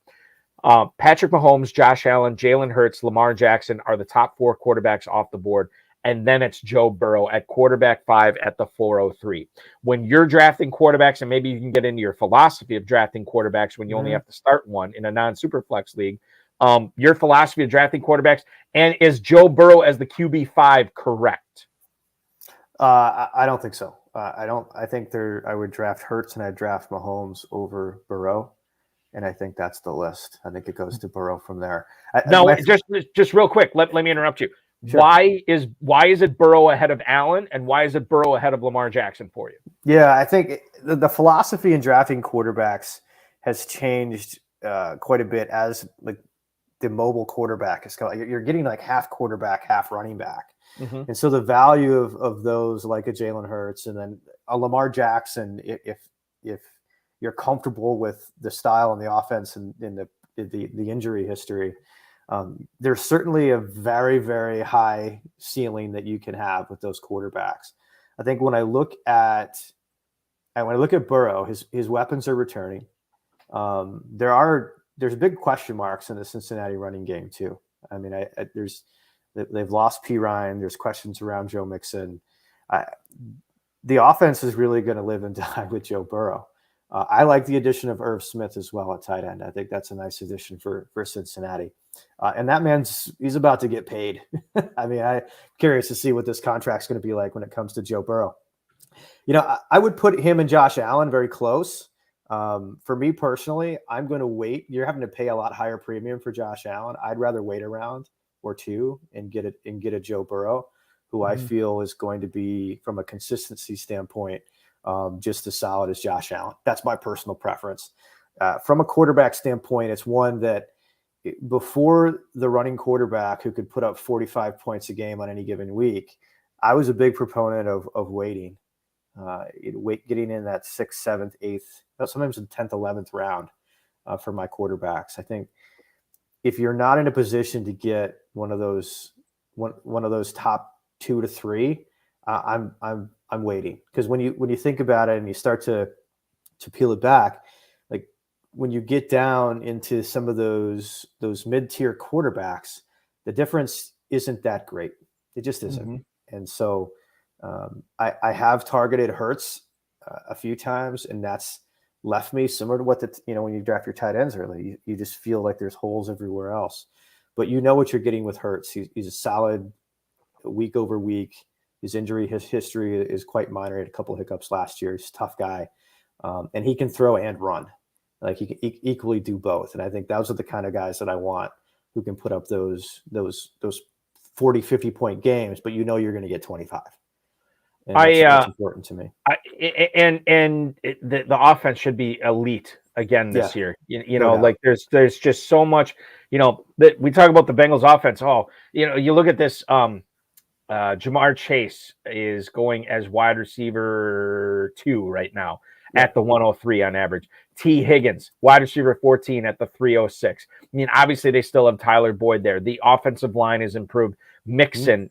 Patrick Mahomes, Josh Allen, Jalen Hurts, Lamar Jackson are the top 4 quarterbacks off the board. And then it's Joe Burrow at quarterback 5 at the 403. When you're drafting quarterbacks, and maybe you can get into your philosophy of drafting quarterbacks when you only have to start one in a non-superflex league, your philosophy of drafting quarterbacks, and is Joe Burrow as the QB5 correct? I don't think so. I think I would draft Hurts and I'd draft Mahomes over Burrow. And I think that's the list. I think it goes to Burrow from there. Just real quick. Let me interrupt you. Sure. Why is it Burrow ahead of Allen, and why is it Burrow ahead of Lamar Jackson for you? Yeah, I think the philosophy in drafting quarterbacks has changed quite a bit as like the mobile quarterback is coming. You're getting like half quarterback, half running back. And so the value of those, like a Jalen Hurts and then a Lamar Jackson, if you're comfortable with the style and the offense and the injury history, there's certainly a very, very high ceiling that you can have with those quarterbacks. I think when I look at Burrow, his weapons are returning. There's big question marks in the Cincinnati running game too. I mean, they've lost P. Ryan. There's questions around Joe Mixon. The offense is really going to live and die with Joe Burrow. I like the addition of Irv Smith as well at tight end. I think that's a nice addition for Cincinnati. And that he's about to get paid. I mean, I'm curious to see what this contract's going to be like when it comes to Joe Burrow. I would put him and Josh Allen very close. For me personally, I'm going to wait. You're having to pay a lot higher premium for Josh Allen. I'd rather wait a round or two and get a Joe Burrow, who I feel is going to be, from a consistency standpoint, just as solid as Josh Allen. That's my personal preference. From a quarterback standpoint, it's one that before the running quarterback who could put up 45 points a game on any given week, I was a big proponent of waiting, getting in that 6th, 7th, 8th, sometimes in 10th, 11th round for my quarterbacks. I think if you're not in a position to get one of those top 2 to 3, I'm waiting, because when you think about it and you start to peel it back, like when you get down into some of those mid-tier quarterbacks, the difference isn't that great. It just isn't. And so I have targeted Hurts a few times, and that's left me similar to what when you draft your tight ends early, you just feel like there's holes everywhere else. But you know what you're getting with Hurts. He's a solid week over week. His injury, his history is quite minor. He had a couple of hiccups last year. He's a tough guy, and he can throw and run. Like he can equally do both. And I think those are the kind of guys that I want, who can put up those 40, 50 point games, but you're going to get 25. And that's important to me. The offense should be elite again this year. You know, like there's just so much, that we talk about the Bengals offense. Oh, you look at this, Jamar Chase is going as wide receiver 2 right now at the 103 on average. T. Higgins, wide receiver 14 at the 306. I mean, obviously they still have Tyler Boyd there. The offensive line is improved. Mixon,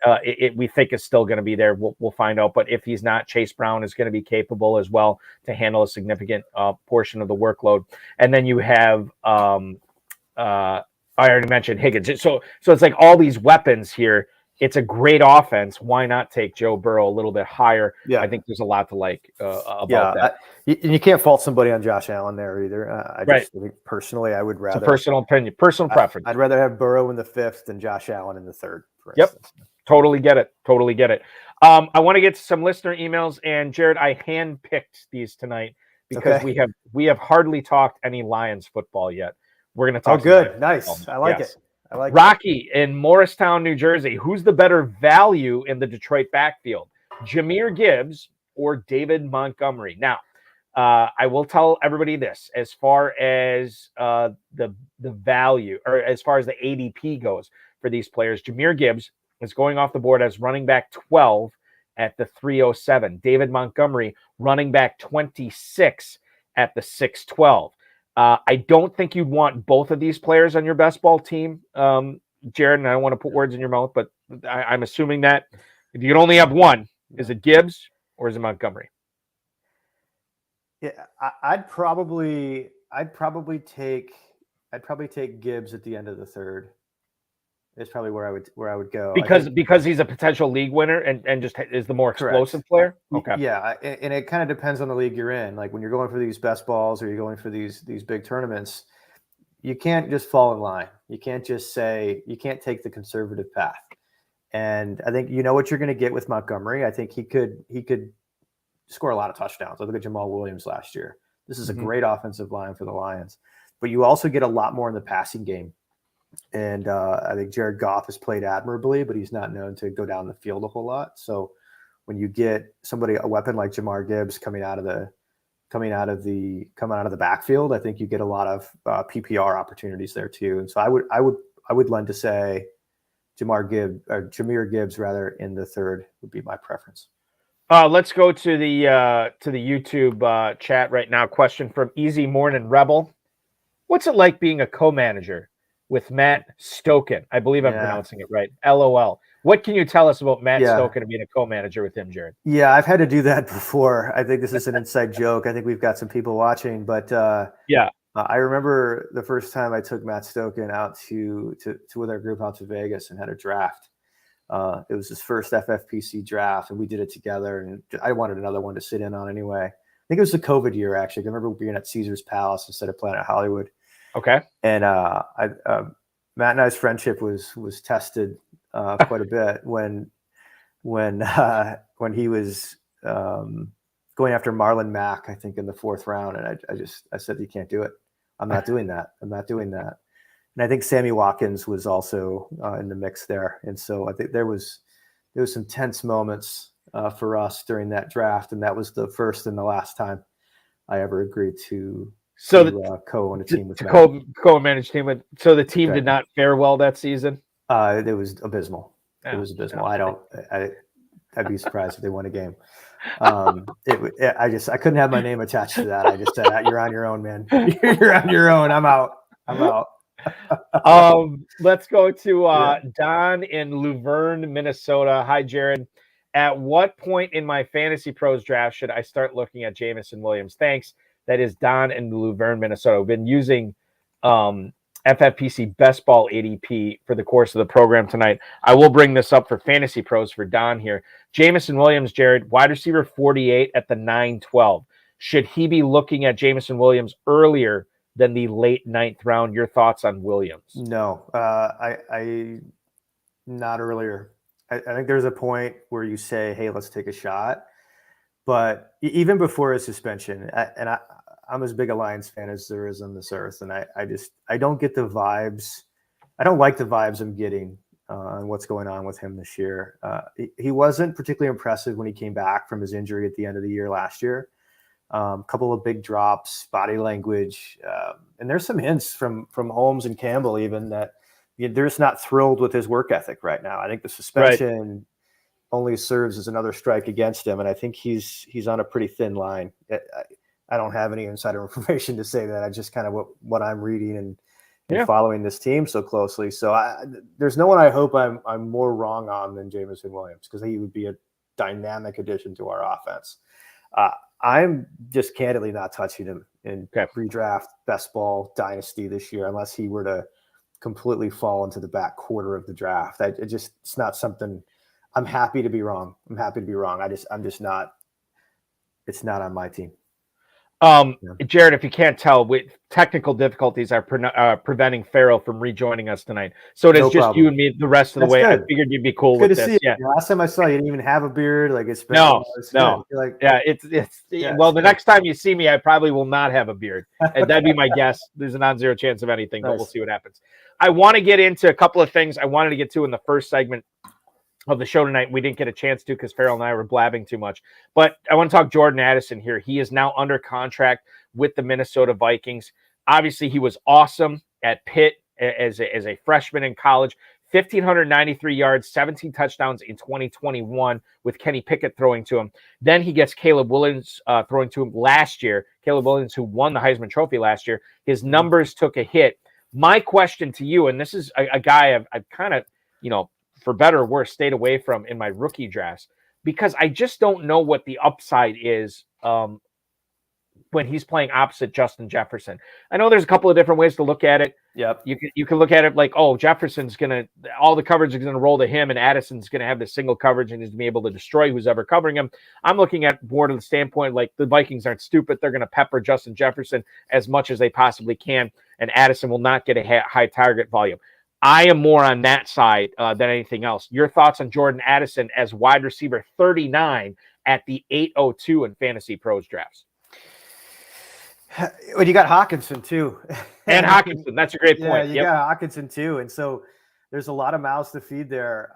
we think is still going to be there. We'll find out. But if he's not, Chase Brown is going to be capable as well to handle a significant portion of the workload. And then you have, I already mentioned Higgins. So it's like all these weapons here. It's a great offense. Why not take Joe Burrow a little bit higher? Yeah. I think there's a lot to like about that. You can't fault somebody on Josh Allen there either. I think personally, I would rather. It's a personal opinion, personal preference. I'd rather have Burrow in the 5th than Josh Allen in the 3rd. Yep. Totally get it. I want to get to some listener emails, and Jared, I handpicked these tonight because we have hardly talked any Lions football yet. We're going to talk. Oh, good. Nice. I like it. Rocky in Morristown, New Jersey. Who's the better value in the Detroit backfield? Jahmyr Gibbs or David Montgomery? Now, I will tell everybody this: as far as the value, or as far as the ADP goes for these players, Jahmyr Gibbs is going off the board as running back 12 at the 307. David Montgomery, running back 26 at the 612. I don't think you'd want both of these players on your best ball team, Jared, and I don't want to put words in your mouth, but I'm assuming that if you can only have one, is it Gibbs or is it Montgomery? Yeah, I'd probably take Gibbs at the end of the 3rd. Is probably where I would go. Because he's a potential league winner and just is the more explosive player. Okay. Yeah, and it kind of depends on the league you're in. Like when you're going for these best balls or you're going for these big tournaments, you can't just fall in line. You can't just say you can't take the conservative path. And I think you know what you're going to get with Montgomery. I think he could score a lot of touchdowns. Look at Jamal Williams last year. This is a great offensive line for the Lions, but you also get a lot more in the passing game. And I think Jared Goff has played admirably, but he's not known to go down the field a whole lot. So when you get a weapon like Jahmyr Gibbs coming out of the backfield, I think you get a lot of PPR opportunities there too. And so I would lend to say Jahmyr Gibbs rather in the 3rd would be my preference. Let's go to the YouTube chat right now. Question from Easy Morning Rebel: what's it like being a co-manager with Matt Stoken? I believe I'm pronouncing it right. LOL. What can you tell us about Matt Stoken and being a co-manager with him, Jared? Yeah, I've had to do that before. I think this is an inside joke. I think we've got some people watching, but I remember the first time I took Matt Stoken out to with our group out to Vegas and had a draft. It was his first FFPC draft, and we did it together. And I wanted another one to sit in on anyway. I think it was the COVID year, actually. I remember being at Caesar's Palace instead of playing at Hollywood. Okay. And Matt and I's friendship was tested quite a bit when he was going after Marlon Mack, I think in the 4th round, and I said, you can't do it. I'm not doing that. And I think Sammy Watkins was also in the mix there, and so I think there was some tense moments for us during that draft, and that was the first and the last time I ever agreed to. Co-own a team with co-manage team with. So the team did not fare well that season. It was abysmal. It was abysmal. I'd be surprised if they won a game. I couldn't have my name attached to that. I just said, "You're on your own, man. You're on your own. I'm out." Let's go to Don in Luverne, Minnesota. Hi, Jared. At what point in my Fantasy Pros draft should I start looking at Jamison Williams? Thanks. That is Don in Luverne, Minnesota. We've been using FFPC best ball ADP for the course of the program tonight. I will bring this up for Fantasy Pros for Don here. Jameson Williams, Jared, wide receiver 48 at the 9-12. Should he be looking at Jameson Williams earlier than the late 9th round? Your thoughts on Williams? No, I not earlier. I think there's a point where you say, hey, let's take a shot. But even before his suspension, I'm as big a Lions fan as there is on this earth. And I don't get the vibes. I don't like the vibes I'm getting on what's going on with him this year. He wasn't particularly impressive when he came back from his injury at the end of the year last year. A couple of big drops, body language. And there's some hints from Holmes and Campbell even that they're just not thrilled with his work ethic right now. I think the suspension only serves as another strike against him. And I think he's on a pretty thin line. I don't have any insider information to say that. I just kind of what I'm reading and following this team so closely. So there's no one I hope I'm more wrong on than Jameson Williams, because he would be a dynamic addition to our offense. I'm just candidly not touching him in redraft, best ball, dynasty this year, unless he were to completely fall into the back quarter of the draft. It's not something. I'm happy to be wrong. I'm just not. It's not on my team. Jared, if you can't tell, with technical difficulties are preventing Farrell from rejoining us tonight. So it is just problem. You and me the rest of the way. Good. I figured you'd be cool good with to this. See yeah. Last time I saw you didn't even have a beard. Like it's been, no. Like, well, the next time you see me, I probably will not have a beard. And that'd be my guess. There's a non-zero chance of anything, but we'll see what happens. I want to get into a couple of things I wanted to get to in the first segment of the show tonight. We didn't get a chance to because Farrell and I were blabbing too much. But I want to talk Jordan Addison here. He is now under contract with the Minnesota Vikings. Obviously, he was awesome at Pitt as a freshman in college. 1,593 yards, 17 touchdowns in 2021 with Kenny Pickett throwing to him. Then he gets Caleb Williams throwing to him last year. Caleb Williams, who won the Heisman Trophy last year. His numbers took a hit. My question to you, and this is a guy I've kind of, for better or worse, stayed away from in my rookie drafts, because I just don't know what the upside is when he's playing opposite Justin Jefferson. I know there's a couple of different ways to look at it. Yep. You can look at it like, Jefferson's all the coverage is going to roll to him, and Addison's going to have this single coverage and he's going to be able to destroy who's ever covering him. I'm looking at more to the standpoint, like the Vikings aren't stupid. They're going to pepper Justin Jefferson as much as they possibly can, and Addison will not get a high target volume. I am more on that side than anything else. Your thoughts on Jordan Addison as wide receiver 39 at the 802 in Fantasy Pros drafts? Well, you got Hawkinson too. And Hawkinson, that's a great point. Yeah, you got Hawkinson too. And so there's a lot of mouths to feed there.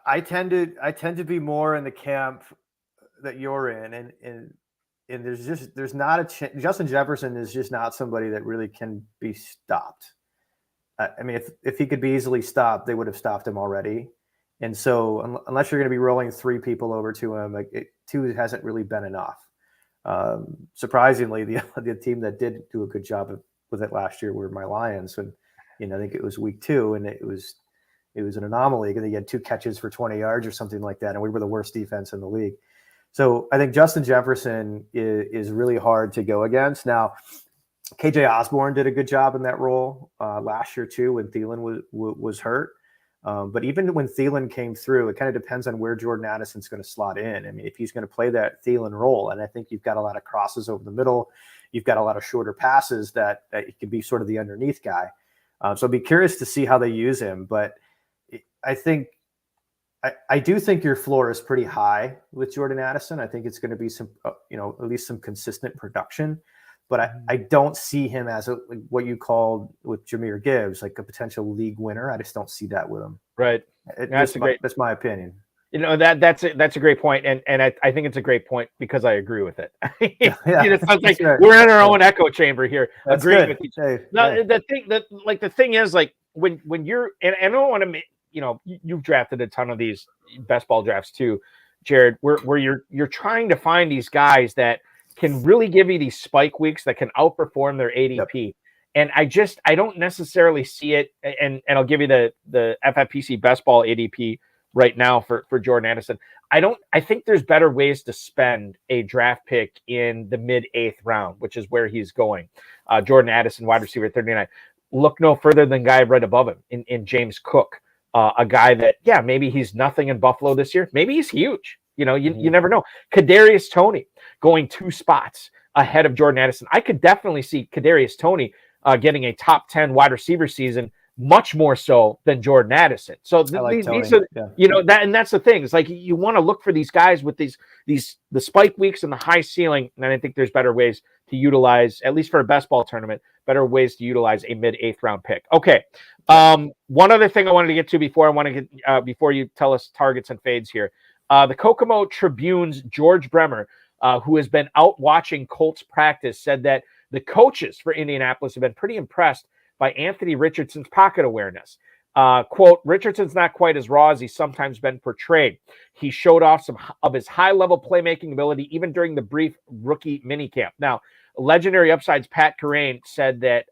I tend to be more in the camp that you're in, and there's not a chance. Justin Jefferson is just not somebody that really can be stopped. I mean, if he could be easily stopped, they would have stopped him already. And so unless you're going to be rolling 3 people over to him, 2 hasn't really been enough. Surprisingly, the team that did do a good job with it last year were my Lions. And, I think it was week 2 and it was an anomaly because he had 2 catches for 20 yards or something like that. And we were the worst defense in the league. So I think Justin Jefferson is really hard to go against. Now, KJ Osborne did a good job in that role last year too when Thielen was hurt. But even when Thielen came through, it kind of depends on where Jordan Addison's going to slot in. I mean, if he's going to play that Thielen role, and I think you've got a lot of crosses over the middle, you've got a lot of shorter passes that he can be sort of the underneath guy. So I'd be curious to see how they use him. But I do think your floor is pretty high with Jordan Addison. I think it's going to be some, at least some consistent production. But I don't see him as what you called with Jahmyr Gibbs, like a potential league winner. I just don't see that with him. Right. That's my opinion. That's a great point, and I think it's a great point because I agree with it. It sounds like right. We're in our own echo chamber here, that's agreeing good. with each other. The thing is, like when you're, and I don't want to, you've drafted a ton of these best ball drafts too, Jared, where you're trying to find these guys that can really give you these spike weeks that can outperform their ADP. Yep. And I don't necessarily see it. And I'll give you the FFPC best ball ADP right now for Jordan Addison. I think there's better ways to spend a draft pick in the mid-8th round, which is where he's going. Jordan Addison, wide receiver 39. Look no further than guy right above him in James Cook, a guy that, maybe he's nothing in Buffalo this year. Maybe he's huge. You never know. Kadarius Toney going 2 spots ahead of Jordan Addison. I could definitely see Kadarius Toney getting a top 10 wide receiver season, much more so than Jordan Addison. So these are, that's the thing. It's like you want to look for these guys with the spike weeks and the high ceiling. And I think there's better ways to utilize, at least for a best ball tournament, better ways to utilize a mid-8th round pick. Okay. One other thing I wanted to get to before you tell us targets and fades here. The Kokomo Tribune's George Bremer, who has been out watching Colts practice, said that the coaches for Indianapolis have been pretty impressed by Anthony Richardson's pocket awareness. Quote, Richardson's not quite as raw as he's sometimes been portrayed. He showed off some of his high-level playmaking ability even during the brief rookie minicamp. Now, legendary upsides Pat Kerrane said that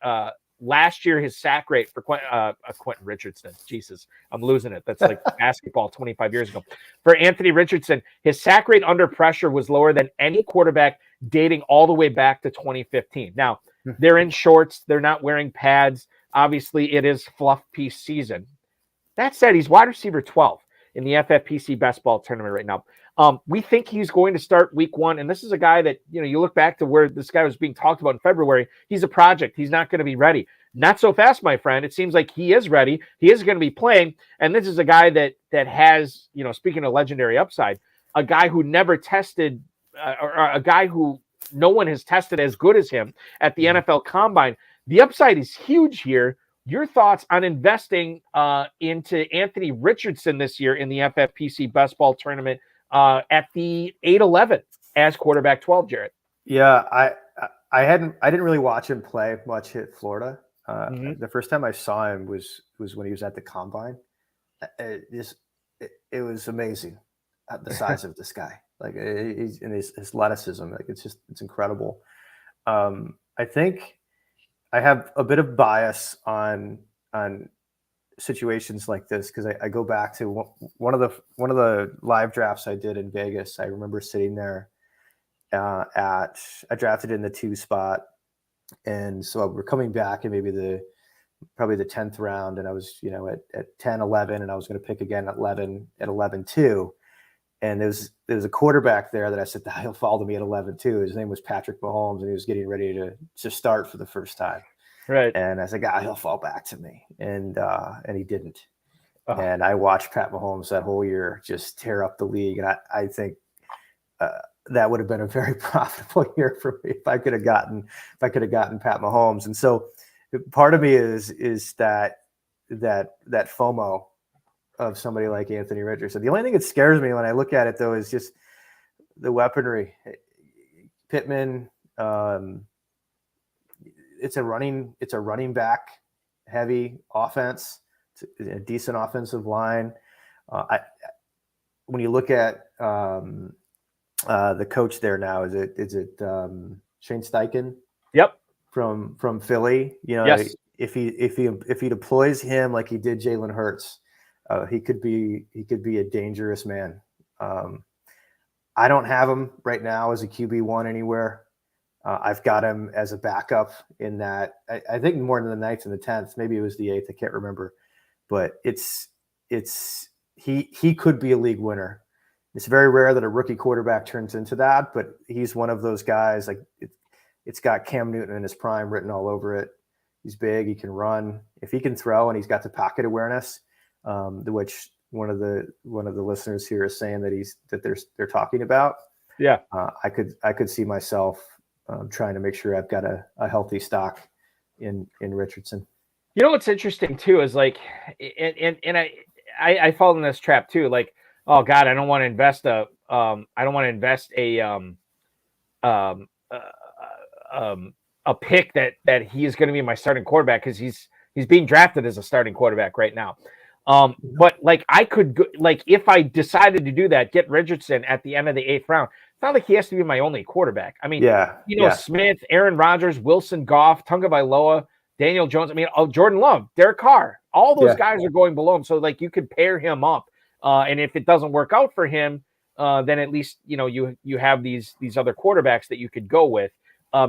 last year his sack rate for Quentin Richardson, Jesus, I'm losing it. That's like basketball 25 years ago. For Anthony Richardson, his sack rate under pressure was lower than any quarterback dating all the way back to 2015. Now, they're in shorts. They're not wearing pads. Obviously, it is fluff piece season. That said, he's wide receiver 12 in the FFPC best ball tournament right now. We think he's going to start week 1. And this is a guy that, you look back to where this guy was being talked about in February. He's a project. He's not going to be ready. Not so fast, my friend. It seems like he is ready. He is going to be playing. And this is a guy that has, speaking of legendary upside, a guy who never tested, or a guy who no one has tested as good as him at the NFL Combine. The upside is huge here. Your thoughts on investing into Anthony Richardson this year in the FFPC best ball tournament at the 8-11 as quarterback 12, Jared? Yeah, I didn't really watch him play much at Florida. The first time I saw him was when he was at the Combine. It was amazing the size of this guy. Like he's in his athleticism, like it's incredible. I think I have a bit of bias on situations like this because I go back to one of the live drafts I did in Vegas. I remember sitting there I drafted in the 2 spot, and so we're coming back in probably the 10th round, and I was at 10-11, and I was going to pick again at 11-2. And there was a quarterback there that I said, he'll fall to me at 11-2. His name was Patrick Mahomes, and he was getting ready to start for the first time. Right. And I said, he'll fall back to me. And he didn't. And I watched Pat Mahomes that whole year just tear up the league. And I think that would have been a very profitable year for me if I could have gotten Pat Mahomes. And so part of me is that FOMO of somebody like Anthony Richardson. The only thing that scares me when I look at it, though, is just the weaponry. Pittman, it's a running back heavy offense. It's a decent offensive line. When you look at the coach there now, is it Shane Steichen? Yep. From Philly. Yes. If he deploys him like he did Jalen Hurts, he could be a dangerous man. I don't have him right now as a QB1 anywhere. I've got him as a backup in that. I think more than the 9th and the 10th. Maybe it was the 8th. I can't remember. But he could be a league winner. It's very rare that a rookie quarterback turns into that, but he's one of those guys. Like it's got Cam Newton in his prime written all over it. He's big. He can run. If he can throw, and he's got the pocket awareness, which one of the listeners here is saying that they're talking about. Yeah, I could see myself trying to make sure I've got a healthy stock in Richardson. You know what's interesting too is like, and I fall in this trap too. Like, oh God, I don't want to invest a pick that he is going to be my starting quarterback because he's being drafted as a starting quarterback right now. But like I could if I decided to do that, get Richardson at the end of the 8th round. It's not like he has to be my only quarterback. I mean, Smith, Aaron Rodgers, Wilson, Goff, Tagovailoa, Daniel Jones. I mean, Jordan Love, Derek Carr, all those guys are going below him. So like you could pair him up And if it doesn't work out for him, then at least, you have these other quarterbacks that you could go with.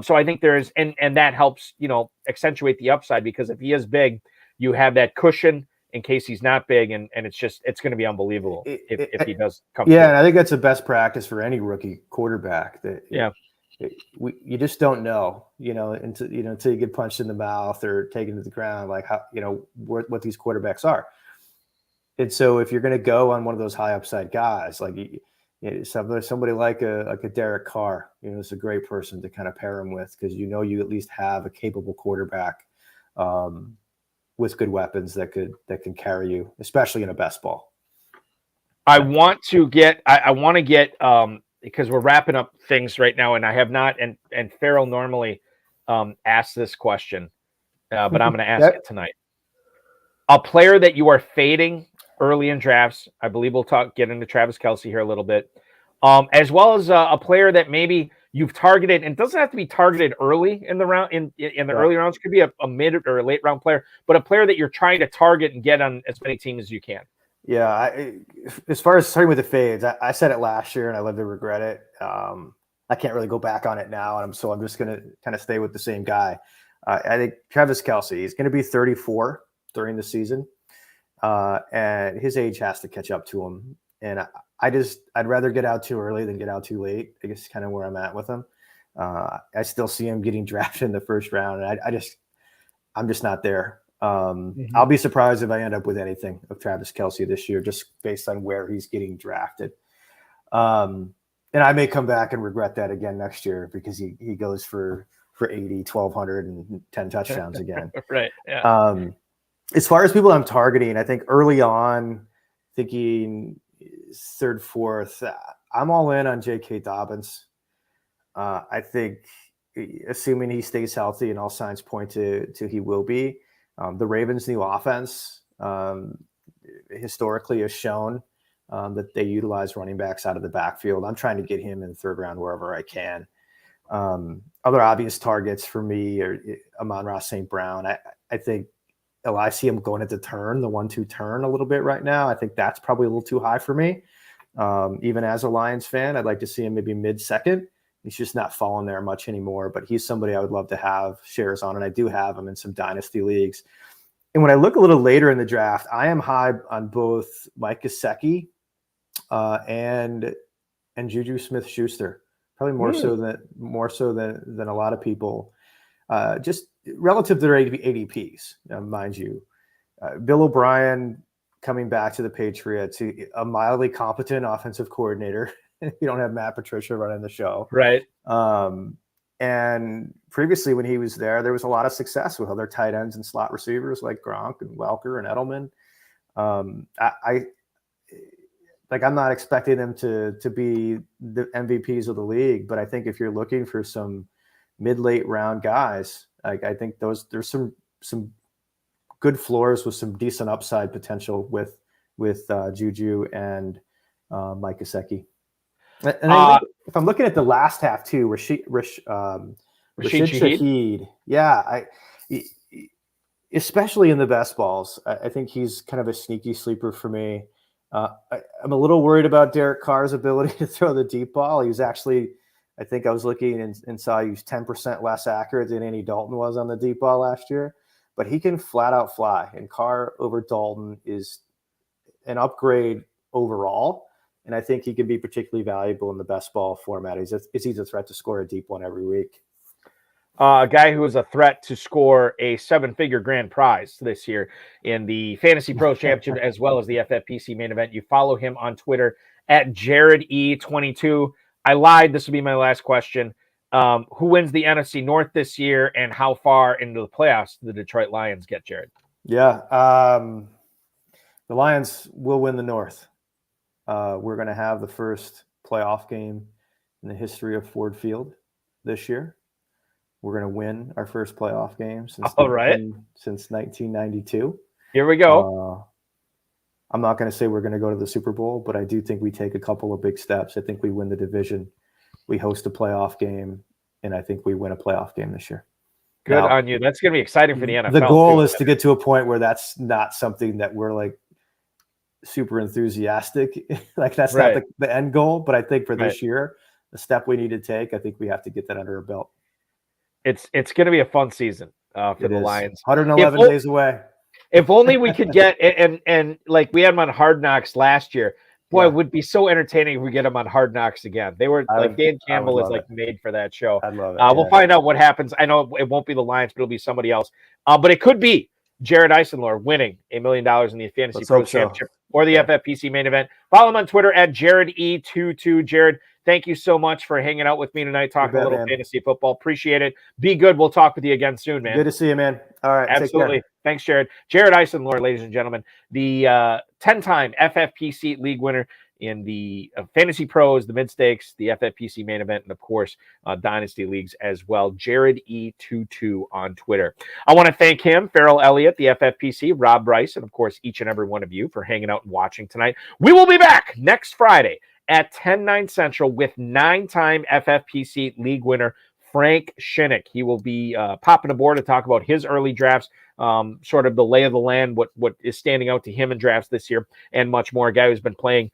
So I think there's, and that helps, accentuate the upside, because if he is big, you have that cushion in case he's not big, and it's going to be unbelievable if he does come. Yeah, and I think that's the best practice for any rookie quarterback. You just don't know, until you get punched in the mouth or taken to the ground, like how, what these quarterbacks are. And so if you're going to go on one of those high upside guys, like somebody like a Derek Carr, it's a great person to kind of pair him with, because you at least have a capable quarterback with good weapons that can carry you, especially in a best ball. I want to get because we're wrapping up things right now, and I have not, and Farrell normally asks this question, but I'm going to ask it tonight. A player that you are fading early in drafts, I believe we'll get into Travis Kelce here a little bit, as well as a player that maybe you've targeted, and it doesn't have to be targeted early in the round, in the early rounds. It could be a mid or a late round player, but a player that you're trying to target and get on as many teams as you can. Yeah, as far as starting with the fades, I said it last year, and I live to regret it. I can't really go back on it now, and so I'm just going to kind of stay with the same guy. I think Travis Kelce, he's going to be 34 during the season, and his age has to catch up to him. And I'd rather get out too early than get out too late. I guess kind of where I'm at with him. I still see him getting drafted in the first round, and I'm just not there. I'll be surprised if I end up with anything of Travis Kelce this year, just based on where he's getting drafted. And I may come back and regret that again next year, because he goes for 80, 1,200 and 10 touchdowns again. Right. Yeah. As far as people I'm targeting, I think early on, thinking third, fourth, I'm all in on J.K. Dobbins. I think, assuming he stays healthy and all signs point to he will be, the Ravens' new offense historically has shown that they utilize running backs out of the backfield. I'm trying to get him in the third round wherever I can. Other obvious targets for me are Amon-Ra St. Brown. I think I see him going at the turn, the 1-2 turn a little bit right now. I think that's probably a little too high for me. Even as a Lions fan, I'd like to see him maybe mid-second. He's just not falling there much anymore, but he's somebody I would love to have shares on, and I do have him in some dynasty leagues. And when I look a little later in the draft, I am high on both Mike Gesicki and Juju Smith-Schuster, probably more so than a lot of people, just relative to their ADPs, mind you. Bill O'Brien coming back to the Patriots, a mildly competent offensive coordinator. You don't have Matt Patricia running the show. Right. And previously when he was there was a lot of success with other tight ends and slot receivers like Gronk and Welker and Edelman. I'm not expecting them to be the MVPs of the league, but I think if you're looking for some mid-late round guys, I think there's some good floors with some decent upside potential with Juju and Mike Gesicki. And if I'm looking at the last half too, Rashid Shaheed, especially in the best balls, I think he's kind of a sneaky sleeper for me. I'm a little worried about Derek Carr's ability to throw the deep ball. He was actually, I think I was looking and saw he was 10% less accurate than Andy Dalton was on the deep ball last year, but he can flat out fly, and Carr over Dalton is an upgrade overall. And I think he can be particularly valuable in the best ball format. He's a threat to score a deep one every week. A guy who is a threat to score a 7-figure grand prize this year in the Fantasy Pro Championship, as well as the FFPC main event. You follow him on Twitter at JaredE22. I lied. This will be my last question. Who wins the NFC North this year, and how far into the playoffs do the Detroit Lions get, Jared? Yeah. The Lions will win the North. We're going to have the first playoff game in the history of Ford Field this year. We're going to win our first playoff game since 1992. Here we go. I'm not going to say we're going to go to the Super Bowl, but I do think we take a couple of big steps. I think we win the division. We host a playoff game, and I think we win a playoff game this year. Good on you. That's going to be exciting for the NFL. The goal is to get to a point where that's not something that we're like super enthusiastic. Like that's Right. not the end goal, but I think for Right. this year, the step we need to take, I think we have to get that under our belt. It's going to be a fun season for It the is. Lions. 111 days away. If only we could get and like we had them on Hard Knocks last year. Boy, Yeah. it would be so entertaining if we get them on Hard Knocks again. They were Dan Campbell is love like it. made for that show. I'd love it. We'll find out what happens. I know it won't be the Lions, but it'll be somebody else. But it could be Jared Eisenlohr winning $1 million in the Fantasy Let's Pro hope so. Championship or the FFPC main event. Follow him on Twitter at JaredE22. Jared, thank you so much for hanging out with me tonight, talking a little fantasy football. Appreciate it. Be good. We'll talk with you again soon, man. Good to see you, man. All right. Absolutely. Take care. Thanks, Jared. Jared Eisenlohr, ladies and gentlemen, the 10-time FFPC league winner in the Fantasy Pros, the mid-stakes, the FFPC main event, and, of course, Dynasty Leagues as well. Jared E22 on Twitter. I want to thank him, Farrell Elliott, the FFPC, Rob Bryce, and, of course, each and every one of you for hanging out and watching tonight. We will be back next Friday at 10/9 Central with 9-time FFPC league winner Frank Shinnick. He will be popping aboard to talk about his early drafts, sort of the lay of the land, what is standing out to him in drafts this year, and much more. A guy who's been playing,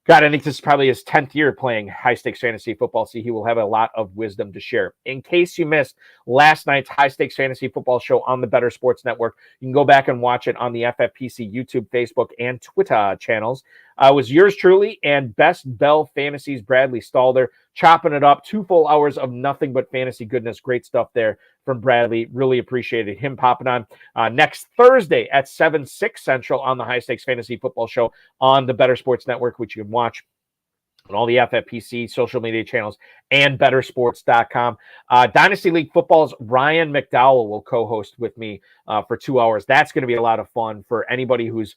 God, I think this is probably his 10th year playing high-stakes fantasy football, so he will have a lot of wisdom to share. In case you missed last night's high-stakes fantasy football show on the Better Sports Network, you can go back and watch it on the FFPC YouTube, Facebook, and Twitter channels. It was yours truly and Best Bell Fantasies, Bradley Stalder, chopping it up. 2 full hours of nothing but fantasy goodness. Great stuff there from Bradley. Really appreciated him popping on. Next Thursday at 7/6 Central on the High Stakes Fantasy Football Show on the Better Sports Network, which you can watch on all the FFPC social media channels and bettersports.com. Dynasty League Football's Ryan McDowell will co-host with me for 2 hours. That's going to be a lot of fun for anybody who's,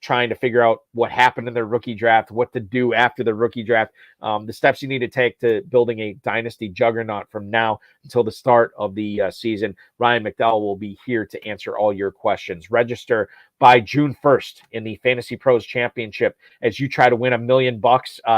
trying to figure out what happened in their rookie draft, what to do after the rookie draft, the steps you need to take to building a dynasty juggernaut from now until the start of the season. Ryan McDowell will be here to answer all your questions. Register by June 1st in the Fantasy Pros Championship as you try to win $1 million.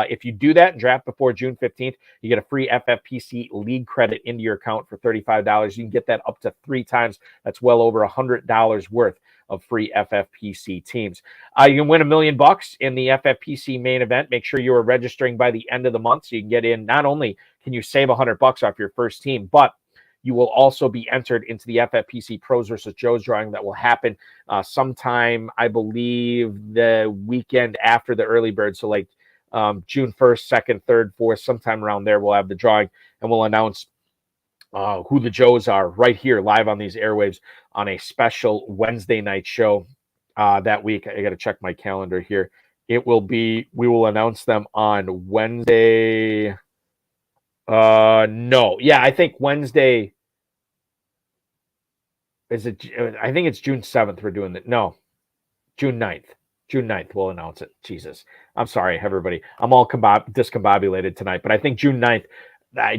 If you do that and draft before June 15th, you get a free FFPC league credit into your account for $35. You can get that up to 3 times. That's well over $100 worth of free FFPC teams. You can win $1 million in the FFPC main event. Make sure you are registering by the end of the month so you can get in. Not only can you save $100 off your first team, but you will also be entered into the FFPC Pros versus Joes drawing that will happen sometime, I believe, the weekend after the early bird. So like June 1st, 2nd, 3rd, 4th, sometime around there, we'll have the drawing and we'll announce who the Joes are right here live on these airwaves on a special Wednesday night show that week. I got to check my calendar here. We will announce them on Wednesday. I think Wednesday I think it's June 7th we're doing that. No, June 9th. June 9th we'll announce it. Jesus. I'm sorry, everybody. I'm all discombobulated tonight, but I think June 9th,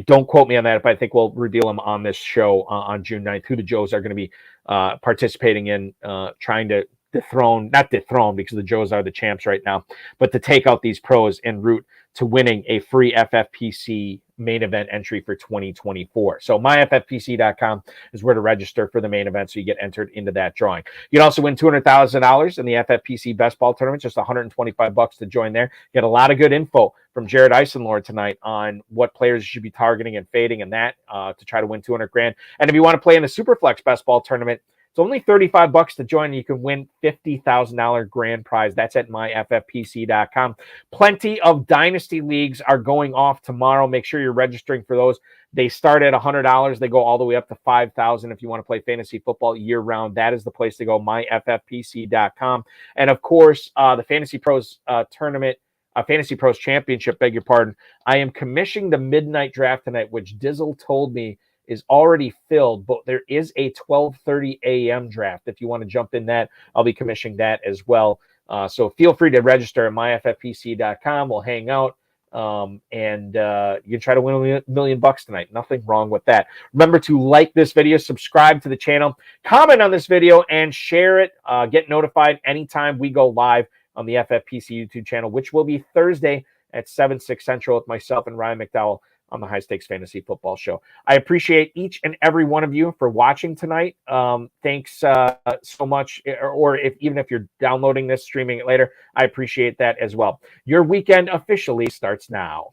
don't quote me on that, but I think we'll reveal them on this show on June 9th, who the Joes are going to be participating in, trying to not dethrone because the Joes are the champs right now, but to take out these pros en route to winning a free FFPC main event entry for 2024. So myffpc.com is where to register for the main event so you get entered into that drawing. You can also win $200,000 in the FFPC Best Ball Tournament, just $125 to join there. Get a lot of good info from Jared Eisenlohr tonight on what players you should be targeting and fading and that to try to win $200,000. And if you want to play in the Superflex Best Ball Tournament, it's only $35 to join. You can win $50,000 grand prize. That's at myffpc.com. Plenty of dynasty leagues are going off tomorrow. Make sure you're registering for those. They start at $100. They go all the way up to $5,000 if you want to play fantasy football year round. That is the place to go, myffpc.com. And of course, the Fantasy Pros tournament, Fantasy Pros Championship, beg your pardon. I am commissioning the midnight draft tonight, which Dizzle told me is already filled, but there is a 12:30 a.m. draft. If you want to jump in that, I'll be commissioning that as well. So feel free to register at myffpc.com. We'll hang out and you can try to win $1 million tonight. Nothing wrong with that. Remember to like this video, subscribe to the channel, comment on this video, and share it. Get notified anytime we go live on the FFPC YouTube channel, which will be Thursday at 7/6 Central with myself and Ryan McDowell on the High Stakes Fantasy Football Show. I appreciate each and every one of you for watching tonight. Thanks so much. Or even if you're downloading this, streaming it later, I appreciate that as well. Your weekend officially starts now.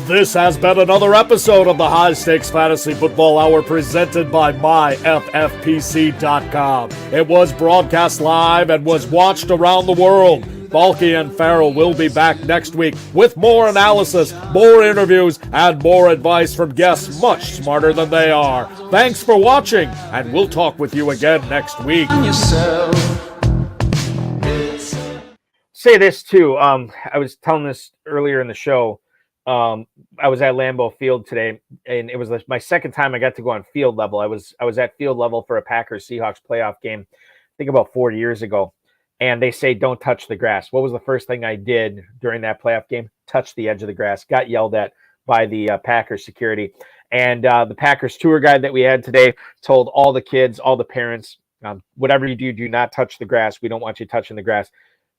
This has been another episode of the High Stakes Fantasy Football Hour presented by myffpc.com. It was broadcast live and was watched around the world. Balky and Farrell will be back next week with more analysis, more interviews, and more advice from guests much smarter than they are. Thanks for watching, and we'll talk with you again next week. Say this too. I was telling this earlier in the show. I was at Lambeau Field today, and it was my second time I got to go on field level. I was at field level for a Packers-Seahawks playoff game, I think about 4 years ago, and they say don't touch the grass. What was the first thing I did during that playoff game? Touch the edge of the grass. Got yelled at by the Packers security. And the Packers tour guide that we had today told all the kids, all the parents, whatever you do, do not touch the grass. We don't want you touching the grass.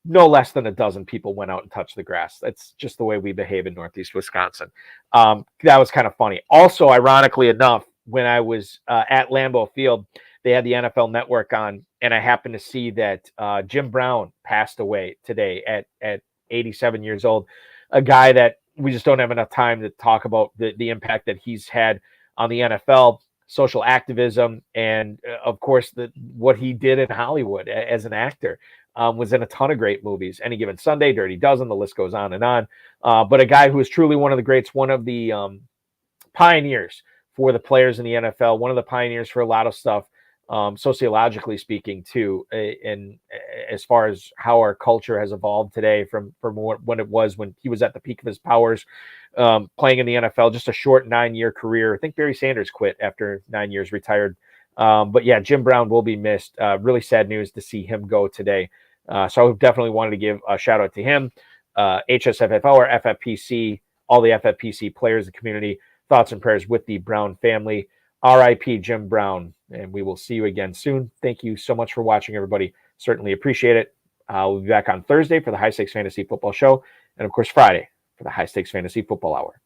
No less than a dozen people went out and touched the grass. That's just the way we behave in Northeast Wisconsin. That was kind of funny. Also, ironically enough, when I was at Lambeau Field, they had the NFL Network on, and I happened to see that Jim Brown passed away today at 87 years old, a guy that we just don't have enough time to talk about the impact that he's had on the NFL, social activism, and, of course, what he did in Hollywood as an actor. Was in a ton of great movies. Any Given Sunday, Dirty Dozen, the list goes on and on. But a guy who is truly one of the greats, one of the pioneers for the players in the NFL, one of the pioneers for a lot of stuff, sociologically speaking, too, and as far as how our culture has evolved today from when it was when he was at the peak of his powers, playing in the NFL, just a short 9-year career. I think Barry Sanders quit after 9 years, retired. But yeah, Jim Brown will be missed. Really sad news to see him go today. So I definitely wanted to give a shout out to him, HSFF or FFPC, all the FFPC players, the community, thoughts and prayers with the Brown family. RIP Jim Brown, and we will see you again soon. Thank you so much for watching, everybody. Certainly appreciate it. We'll be back on Thursday for the High Stakes Fantasy Football Show, and of course Friday for the High Stakes Fantasy Football Hour.